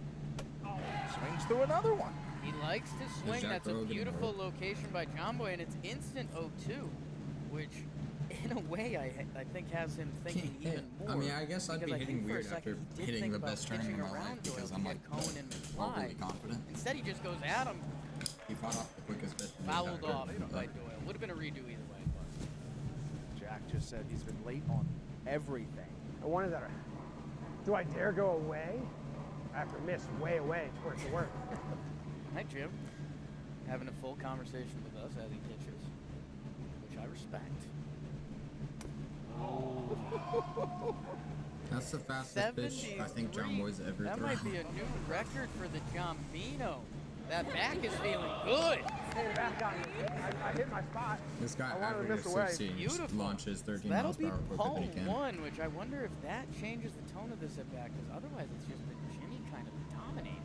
Swings through another one. He likes to swing. Jack That's a Doyle getting beautiful hurt? location by John Boy, and it's instant 0-2, which in a way I think has him thinking Can't hit. even more. I mean, I guess I'd because be I think hitting for a weird second after he did hitting think the about best turning pitching in my around life Doyle because to I'm get like Cohen and McFly. overly confident. Instead, he just goes at him, He fought off the quickest pitch. and he fouled got off hurt. by Doyle. Would have been a redo either way. But Jack just said he's been late on everything. I wanted that. Do I dare go away? After miss way away towards the work. hi, Jim. Having a full conversation with us as he pitches, which I respect. That's the fastest pitch I think John Boy's ever That thrown. might be a new record for the Gambino. That back is feeling good. Hey, the bat got me. I hit my spot. This guy I wanted to averages miss away. 16, Beautiful. launches 13 That'll miles per be hour quicker Paul than he can. 1, which I wonder if that changes the tone of this at bat, because otherwise it's just been Jimmy kind of dominating.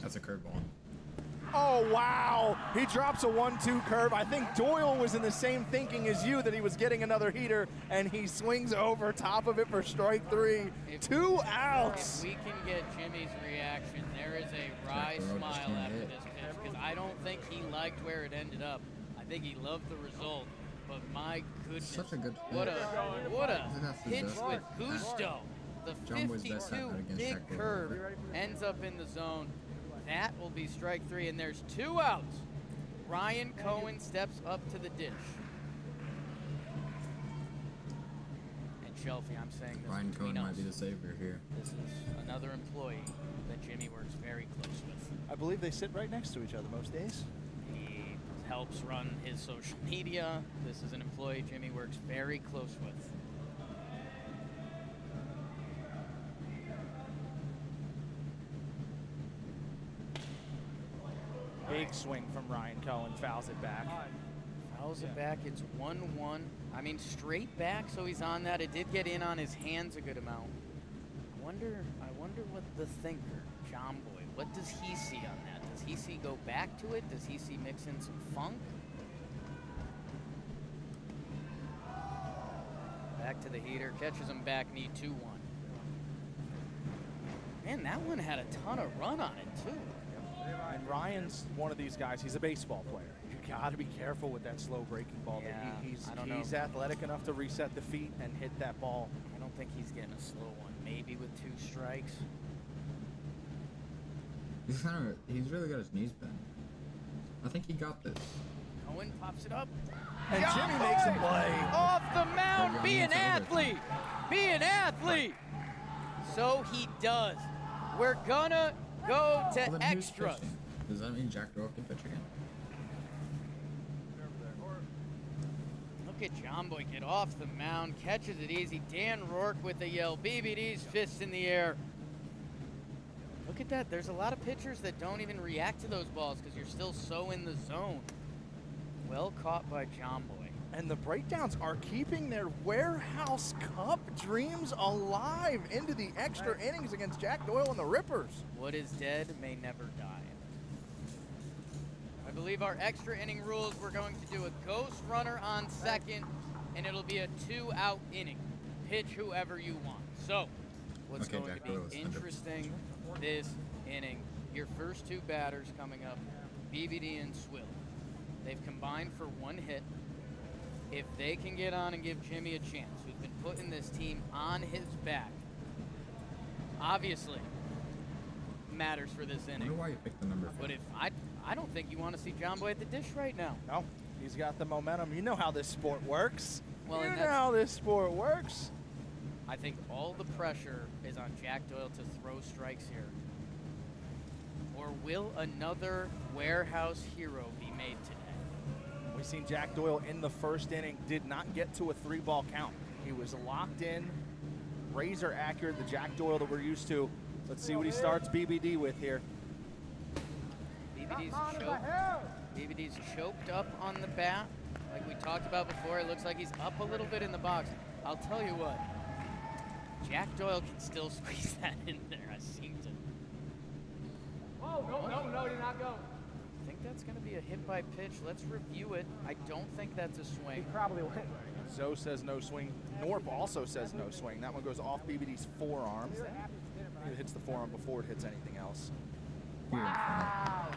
That's a curveball. Oh, wow. He drops a 1-2 curve. I think Doyle was in the same thinking as you that he was getting another heater, and he swings over top of it for strike 3. If- 2 outs. If we can get Jimmy's reaction, there is a wry Jack Burrow just smile can't after hit. this pitch, because I don't think he liked where it ended up. I think he loved the result, but my goodness. Such a good What pitch. a I think that's his pitch best with pitch. gusto. The John Boy's best at 52 that against big Jack Doyle. curve ends up in the zone. That will be strike 3, and there's 2 outs. Ryan Cohen steps up to the dish. And Shelfie, I'm saying this Ryan between Cohen might us. be the savior here. This is another employee that Jimmy works very close with. I believe they sit right next to each other most days. He helps run his social media. This is an employee Jimmy works very close with. Big swing from Ryan Cohen, fouls it back. Fouls it back, it's 1-1. I mean, straight back, so he's on that. It did get in on his hands a good amount. I wonder what the thinker, John Boy, what does he see on that? Does he see go back to it? Does he see mix in some funk? Back to the heater, catches him back, knee 2-1. Man, that one had a ton of run on it, too. And Ryan's one of these guys, he's a baseball player. You gotta be careful with that slow breaking ball. Yeah, He's I don't know. He's athletic enough to reset the feet and hit that ball. I don't think he's getting a slow one. Maybe with 2 strikes. He's really got his knees bent. I think he got this. Cohen pops it up. And Jimmy makes him play. Off the mound, We're be going an into athlete. Be an athlete. So he does. We're gonna go Well, to then who's extras. pitching? Does that mean Jack Doyle can pitch again? Look at John Boy get off the mound, catches it easy. Dan Rourke with the yell. BBD's fist in the air. Look at that. There's a lot of pitchers that don't even react to those balls because you're still so in the zone. Well caught by John Boy. And the breakdowns are keeping their Warehouse Cup dreams alive into the extra innings against Jack Doyle and the Rippers. What is dead may never die. I believe our extra inning rules, we're going to do a ghost runner on second, and it'll be a 2-out inning. Pitch whoever you want. So, what's Okay, going Jack to Doyle is be 100%. interesting this inning, your first 2 batters coming up, BBD and Swill. They've combined for 1 hit. If they can get on and give Jimmy a chance, who's been putting this team on his back, obviously matters for this I inning. wonder why you picked the number 5. But if I don't think you want to see John Boy at the dish right now. No, he's got the momentum. You know how this sport works. Well, you and know how this sport works. I think all the pressure is on Jack Doyle to throw strikes here. Or will another Warehouse hero be made today? We've seen Jack Doyle in the first inning, did not get to a 3-ball count. He was locked in, razor accurate, the Jack Doyle that we're used to. Let's see what he starts BBD with here. BBD's choked up on the bat. Like we talked about before, it looks like he's up a little bit in the box. I'll tell you what, Jack Doyle can still squeeze that in there. I seem to. Oh, no, did not go. I think that's going to be a hit by pitch. Let's review it. I don't think that's a He swing. probably went. Zoe says no swing. Norp also says no swing. That one goes off BBD's forearm. It hits the forearm before it hits anything else. Wow.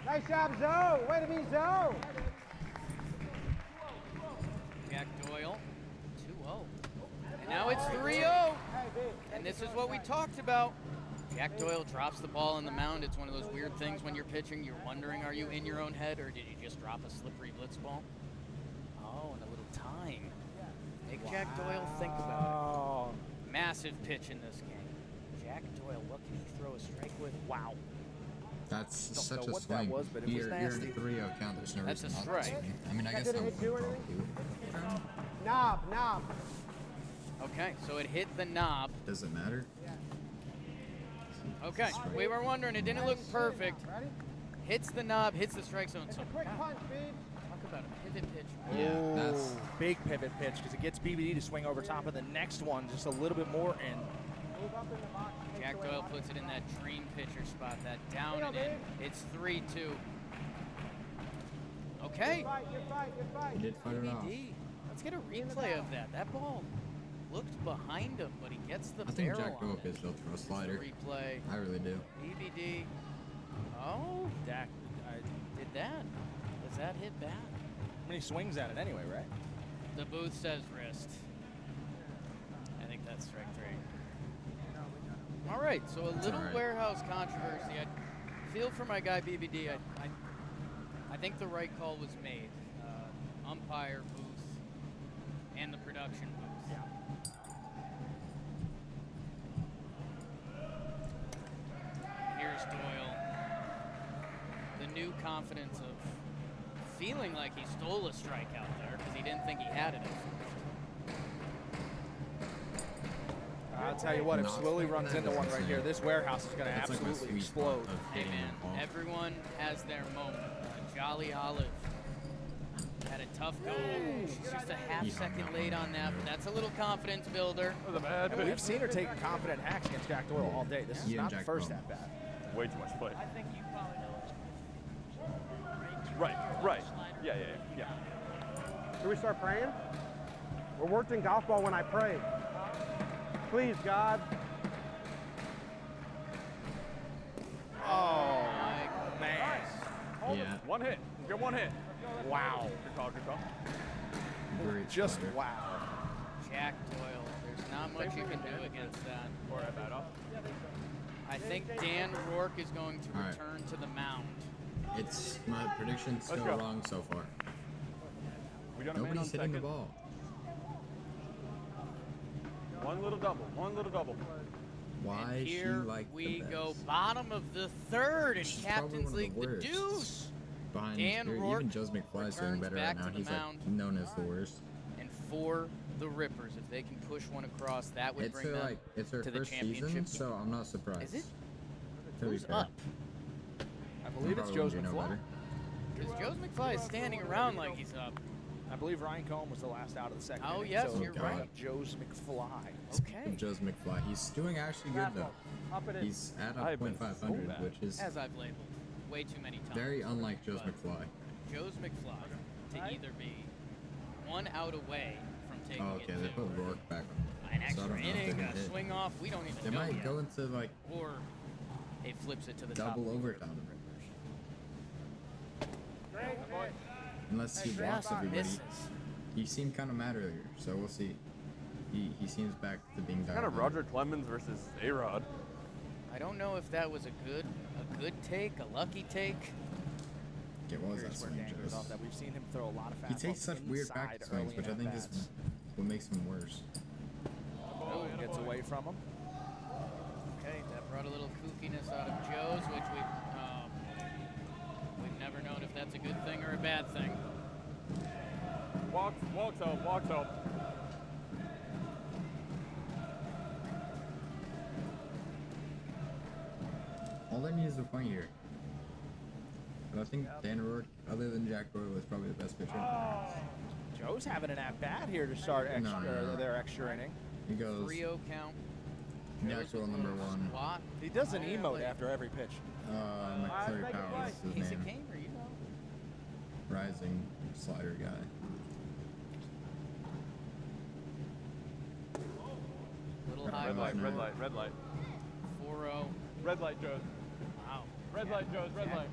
Nice job, Zoe. Way to be Zoe. Jack Doyle, 2-0. And now it's 3-0. And this is what we talked about. Jack Doyle drops the ball on the mound. It's one of those weird things when you're pitching. You're wondering, are you in your own head or did you just drop a slippery blitz ball? Oh, and a little time. Make Jack Doyle think about it. Massive pitch in this game. Jack Doyle, what can he throw a strike with? Wow. That's such know a what that swing. was, but it was You're in nasty. a 3-0 count. There's no That's reason a not to strike. swing. I mean, I guess Did I it would hit you or probably anything? would. Knob. Okay, so it hit the knob. Does it matter? Okay, we were wondering, it didn't look perfect. Ready? Hits the knob, hits the strike zone. It's So a quick God, punch, Beeb. talk about a pivot pitch. Yeah, that's Big pivot pitch because it gets BBD to swing over top of the next one just a little bit more in. Move up in the box. Jack Doyle puts it in that dream pitcher spot, that down and in. It's 3-2. Okay, Good fight. he did fight it off. BBD. Let's get a replay of that. That ball looked behind him, but he gets the I think barrel Jack Doyle on could it. still throw a slider. Replay. I really do. BBD. Oh, Dak, did that? Does that hit bad? I mean, he swings at it anyway, right? The booth says wrist. I think that's strike 3. right. So a little all right. warehouse controversy. I feel for my guy BBD. I think the right call was made. Umpire booth and the production booth. Yeah. Here's Doyle. The new confidence of feeling like he stole a strike out there because he didn't think he had it at first. I'll tell you what, if Not Swilly like runs that, into one that's right here, insane. this warehouse is going to That's like my absolutely sweet spot explode. of Hey hitting man, the ball. everyone has their moment. Jolly Olive had a tough go. She's just a half He hung second that late one on up, that, dude. but that's a little confidence builder. That was a bad And pitch. we've seen her take confident hacks against Jack Doyle all day. This is Yeah, not the Jack first Doyle. at bat. Way too much play. I think you probably know it's Right, right. Yeah. Should we start praying? We're worked in golf ball when I pray. Please, God. Oh, man. Yeah. One hit. Get one hit. Wow. Good call, good call. Great Just slider. wow. Jack Doyle, there's not much you can do against that. Or a bat off. I think Dan Rourke is going to All right. return to the mound. It's my prediction's Let's still go. wrong so far. We got a man on Nobody's hitting the second. ball. One little double. One little double. Why And is she here like we the go, best? bottom of the third in She's probably Captain's one of League, the the worst. deuce. Behind Dan or Rourke even Joe's McFly's doing returns better back right now. to the He's mound. like known as the worst. And for the Rippers, if they can push one across, that would It's bring her them like it's her to the first championship. season, so I'm not surprised. Is it? To be Who's fair. up? I believe it's Probably Joe's you know McFly. better. Because Joe's McFly is standing around like he's up. I believe Ryan Cohen was the last out of the second. Oh, inning, yes, so you're bring right. up Joe's McFly. Okay. Joe's McFly. He's doing actually good though. Up it in. He's at a I've been so .500, bad. which is As I've labeled way too many times. very unlike Joe's But McFly. Joe's McFly to either be one out away from taking Oh, okay, it they to put Rourke back on. an So I extra don't know if they're inning, gonna a hit. swing off, we don't even They know might yet. go into like Or it flips it to the top. double of the overtime. Rippers. Unless he walks Just everybody. misses. He seemed kind of mad earlier, so we'll see. He seems back to being down. Kind of Roger Clemens versus A-Rod. I don't know if that was a good take, a lucky take. Okay, what was that Here's where swing, Dan goes Joe? off that. We've seen him throw a lot of fastballs He takes such weird inside back swings, early which in I think is at-bats. what makes him worse. Oh, gets away from him. Okay, that brought a little kookiness out of Joe's, which we've never known if that's a good thing or a bad thing. Walks out. All they need is a point here. But I think Dan Rourke, other than Jack Doyle, is probably the best pitcher. Joe's having an at-bat here to start extra, No. their extra inning. He goes 3-0 count. Jack Joe's Doyle with a number little one. squat. He does an emote after every pitch. McClary Powers is He's his a name. gamer, you know. Rising slider guy. Little Red high Red light, light, by red no. light, red light. 4-0. Red light, Joe. Wow. Red light, Joe's, red light.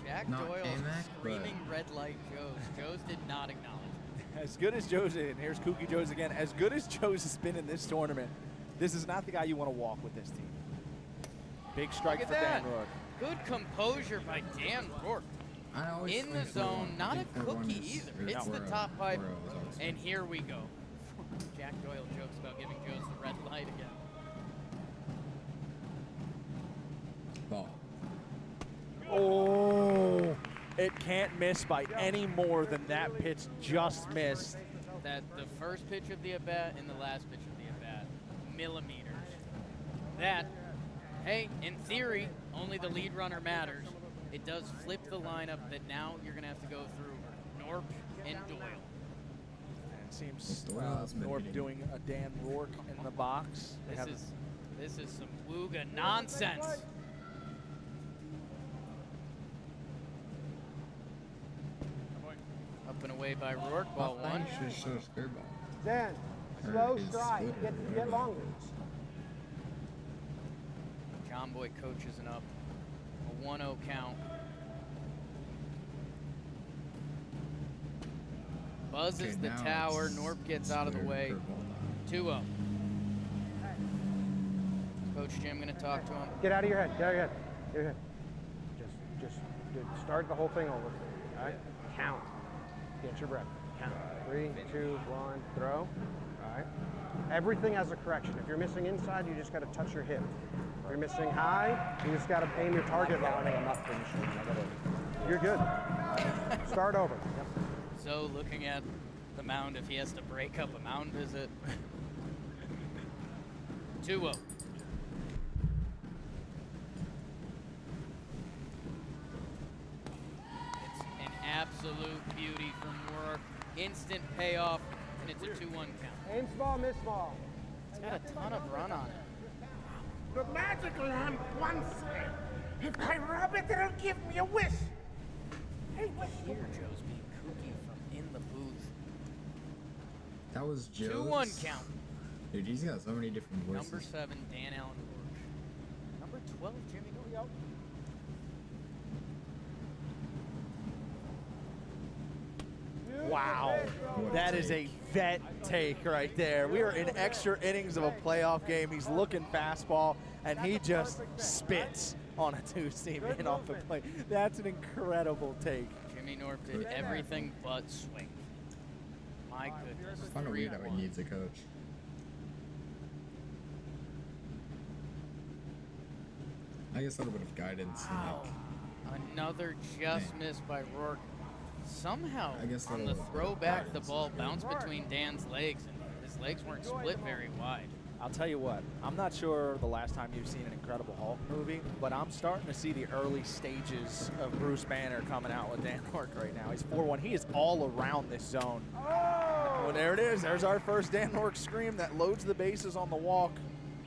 Jack Not Doyle K-Mac, but- screaming red light Joe's. Joe's did not acknowledge it. As good as Joe's in, here's Kooky Joe's again. As good as Joe's has been in this tournament, this is not the guy you want to walk with this team. Big strike Look for at Dan that. Rourke. Good composure by Dan Rourke. I always In the think zone, 4-1. not I a think 4-1 cookie is- either. or It's the 4-0. top pipe. 4-0 is always And here we go. Jack Doyle jokes about giving Joe's the red light again. ball. Oh, it can't miss by any more than that pitch just missed. That the first pitch of the at-bat and the last pitch of the at-bat, millimeters. That, hey, in theory, only the lead runner matters. It does flip the lineup that now you're going to have to go through Norp and Doyle. And it seems Doyle has been Norb hitting. doing a Dan Rourke in the box. They have- This is some wooga nonsense. Up and away by Rourke, ball I one. think you should show spirit ball. Dan, Or slow his stride. splitter, Get whatever. longer. John Boy coaches and up. A 1-0 count. Buzzes Okay, the now tower. it's Norp gets out of the splitter way. curveball. 2-0. Coach Coach Jim going to talk to him? Get out of your head. Get out of your head. Get out of your head. Just start the whole thing over. All right? Count. Get your breath. Count. 3, 2, 1, throw. All right? Everything has a correction. If you're missing inside, you just got to touch your hip. If you're missing high, you just got to aim your target line. You're good. Start over. Yep. So looking at the mound, if he has to break up a mound visit. 2-0. It's an absolute beauty from Rourke. Instant payoff, and it's a 2-1 count. Aim small, miss small. It's got a ton of run on it. The magic lamp once said, if I rub it, it'll give me a wish. Hey, wish. Here Joe's being kooky from in the booth. That was Joe's. 2-1 count. Dude, he's got so many different voices. Number 7, Dan Allen Rourke. Number 12, Jimmy Norton. Wow, that is a vet take right there. We are in extra innings of a playoff game. He's looking fastball, and he just spits on a two-seam in off the plate. That's an incredible take. Jimmy Norp did everything but swing. My goodness. It's kind of weird how he needs a coach. I guess a little bit of guidance. Wow. Another just missed by Rourke. Somehow, I guess on the throwback, the ball bounced between Dan's legs, and his legs weren't split very wide. I'll tell you what, I'm not sure the last time you've seen an Incredible Hulk movie, but I'm starting to see the early stages of Bruce Banner coming out with Dan Rourke right now. He's 4-1. He is all around this zone. Well, there it is. There's our first Dan Rourke scream that loads the bases on the walk.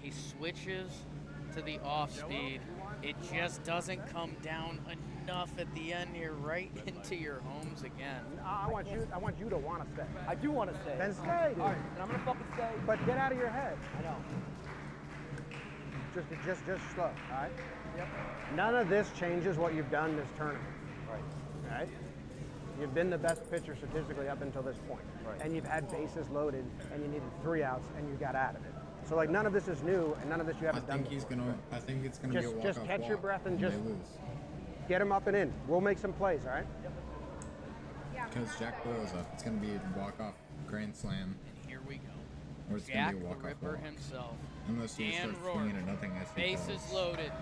He switches to the off speed. It just doesn't come down enough at the end here, right into your homes again. I want you to want to stay. I do want to stay. Then stay, dude. All right, and I'm gonna fucking stay. But get out of your head. I know. Just slow, all right? Yep. None of this changes what you've done this tournament. Right. All right? You've been the best pitcher statistically up until this point. Right. And you've had bases loaded, and you needed 3 outs, and you got out of it. So, like, none of this is new, and none of this you haven't done before. I think it's gonna be a walk-off Just catch your breath and they just lose. get him up and in. We'll make some plays, all right? Because Jack Doyle's up. It's gonna be a walk-off grand slam. And here we go. Or it's Jack gonna be a the walk-off Ripper walk. himself. Unless you Dan start swinging Rourke. at nothing. I see Bases balls. loaded.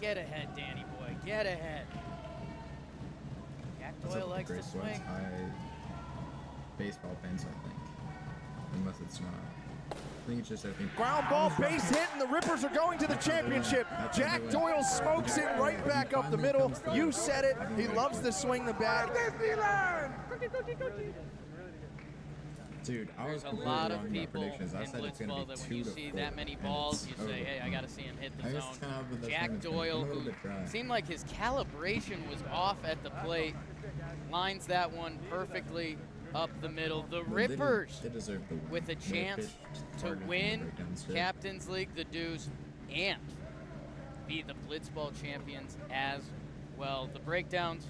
Get ahead, Danny boy. Get ahead. Jack What's up Doyle with likes the to Great swing. Sweats? Baseball fans, I think. Unless it's not. I think it's just, Ground ball, base hit, and the Rippers are going to the championship. Jack Doyle smokes it right back up the middle. You said it. He loves to swing the bat. Dude, I was There's a completely lot wrong of about people in predictions. I said it's gonna Blitzball be that 2 when you to see 4, that many and balls, it's you say, over. hey, I got to see him hit the I guess zone. it's kinda how the Jack tournament's gonna be. Doyle, A little who bit dry. seemed like his calibration was off at the plate, lines that one perfectly up the middle. The But Rippers they deserve the win. with a They chance pitched to harder than win the breakdowns did. Captain's League, the Deuce, and be the Blitzball champions as well. The breakdowns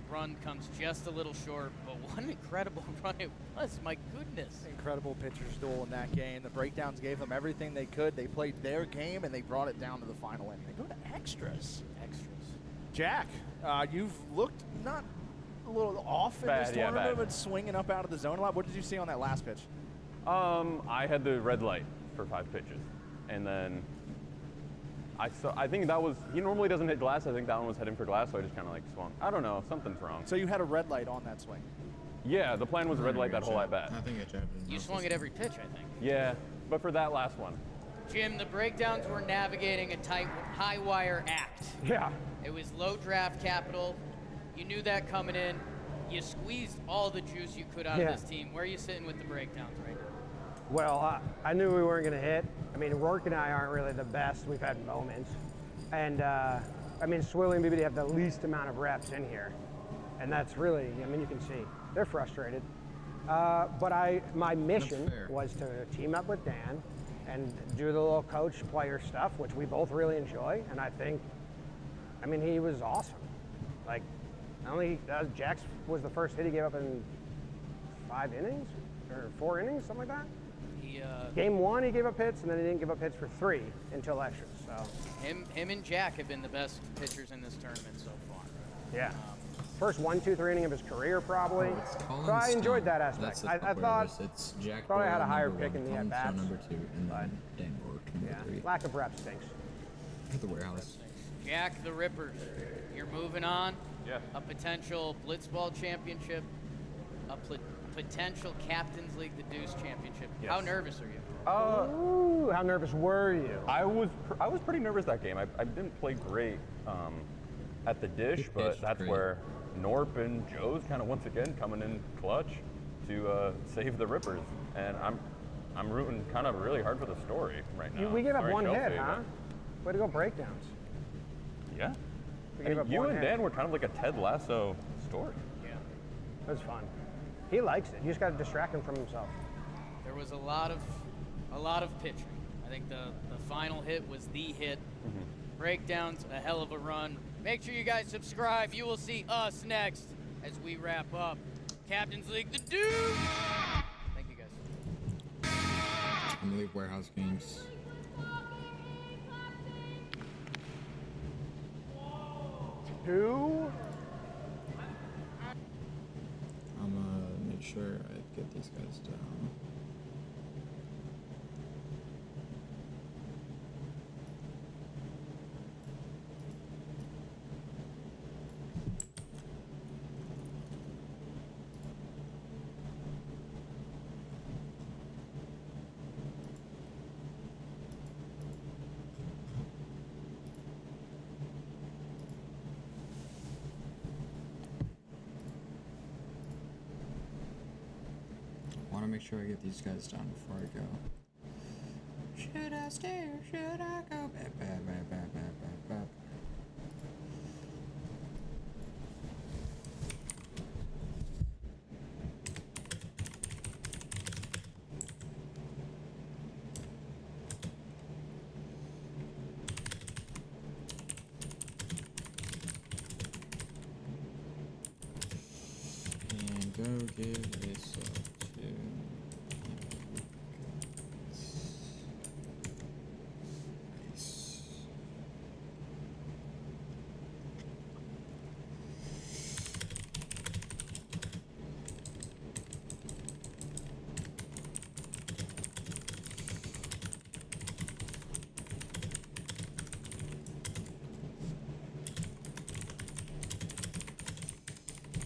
run comes just a little short, but what an incredible run it was, my goodness. Incredible pitcher's duel in that game. The breakdowns gave them everything they could. They played their game, and they brought it down to the final inning. They go to extras. Jack, you've looked not a little off in this tournament, but swinging up out of the zone a lot. What did you see on that last pitch? I had the red light for 5 pitches, and then I think that was, he normally doesn't hit glass. I think that one was heading for glass, so I just kind of like swung. I don't know, something's wrong. So you had a red light on that swing? Yeah, the plan was red light that whole at bat. I think I tried. You swung at every pitch, I think. Yeah, but for that last one. Jim, the breakdowns were navigating a tight, high wire act. Yeah. It was low draft capital. You knew that coming in. You squeezed all the juice you could out of this team. Where are you sitting with the breakdowns right now? Well, I knew we weren't going to hit. I mean, Rourke and I aren't really the best. We've had moments. And, I mean, Swilly and BBD have the least amount of reps in here. And that's really, I mean, you can see, they're frustrated. But my mission was to team up with Dan and do the little coach-player stuff, which we both really enjoy. And I think, I mean, he was awesome. Like, not only, Jack's was the first hit he gave up in 5 innings, or 4 innings, something like that. He Game 1, he gave up hits, and then he didn't give up hits for 3 until extras. So him and Jack have been the best pitchers in this tournament so far. yeah, first 1, 2, 3 inning of his career probably. It's Colin So I enjoyed Stone. that aspect. That's the I fuck thought with it's Jack thought I had Doyle, a higher number pick one, in the Colin at-bats, Stone, number 2, and then Dan Bork, number yeah, 3. lack of reps stinks. At the warehouse. Jack the Rippers, you're moving on. Yeah. A potential Blitzball championship, a potential Captain's League the Deuce championship. Yes. How nervous are you? Ooh, how nervous were you? I was pretty nervous that game. I didn't play great at the dish, Dish but that's great. where Norp and Joe's kind of once again coming in clutch to save the Rippers, and I'm rooting kind of really hard for the story right now. We gave up Sorry, 1 Chelsea, hit, huh? Way to go breakdowns. but Yeah. We I gave mean, up you 1 and hit. Dan were kind of like a Ted Lasso story. Yeah. It was fun. He likes it. You just got to distract him from himself. There was a lot of pitching. I think the final hit was the hit. Breakdowns, a hell of a run. Make sure you guys subscribe. You will see us next as we wrap up Captain's League the Dude. Thank you guys. I'm gonna leave warehouse games. 2. I'm gonna make sure I get these guys down. I want to make sure I get these guys down before I go. Should I stay or should I go? Bap, bap, bap, bap, bap, bap, bap. And go give this up to. Nice.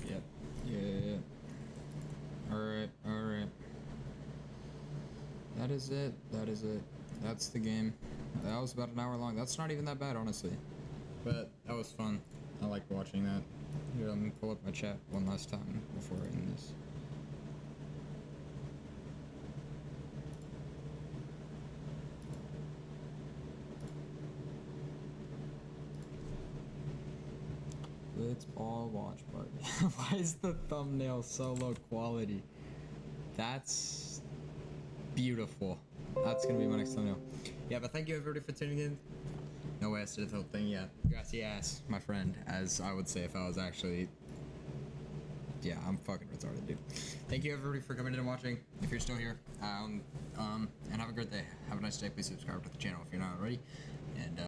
Yep. Yeah. Alright, alright. That is it. That is it. That's the game. That was about an hour long. That's not even that bad, honestly. But that was fun. I like watching that. Here, let me pull up my chat one last time before I end this. Blitzball watch party. Why is the thumbnail so low quality? That's beautiful. That's gonna be my next thumbnail. Yeah, but thank you everybody for tuning in. No way I said the whole thing yet. Gracias, my friend, as I would say if I was actually. Yeah, I'm fucking retarded, dude. Thank you everybody for coming in and watching. If you're still here, and have a great day. Have a nice day. Please subscribe to the channel if you're not already. And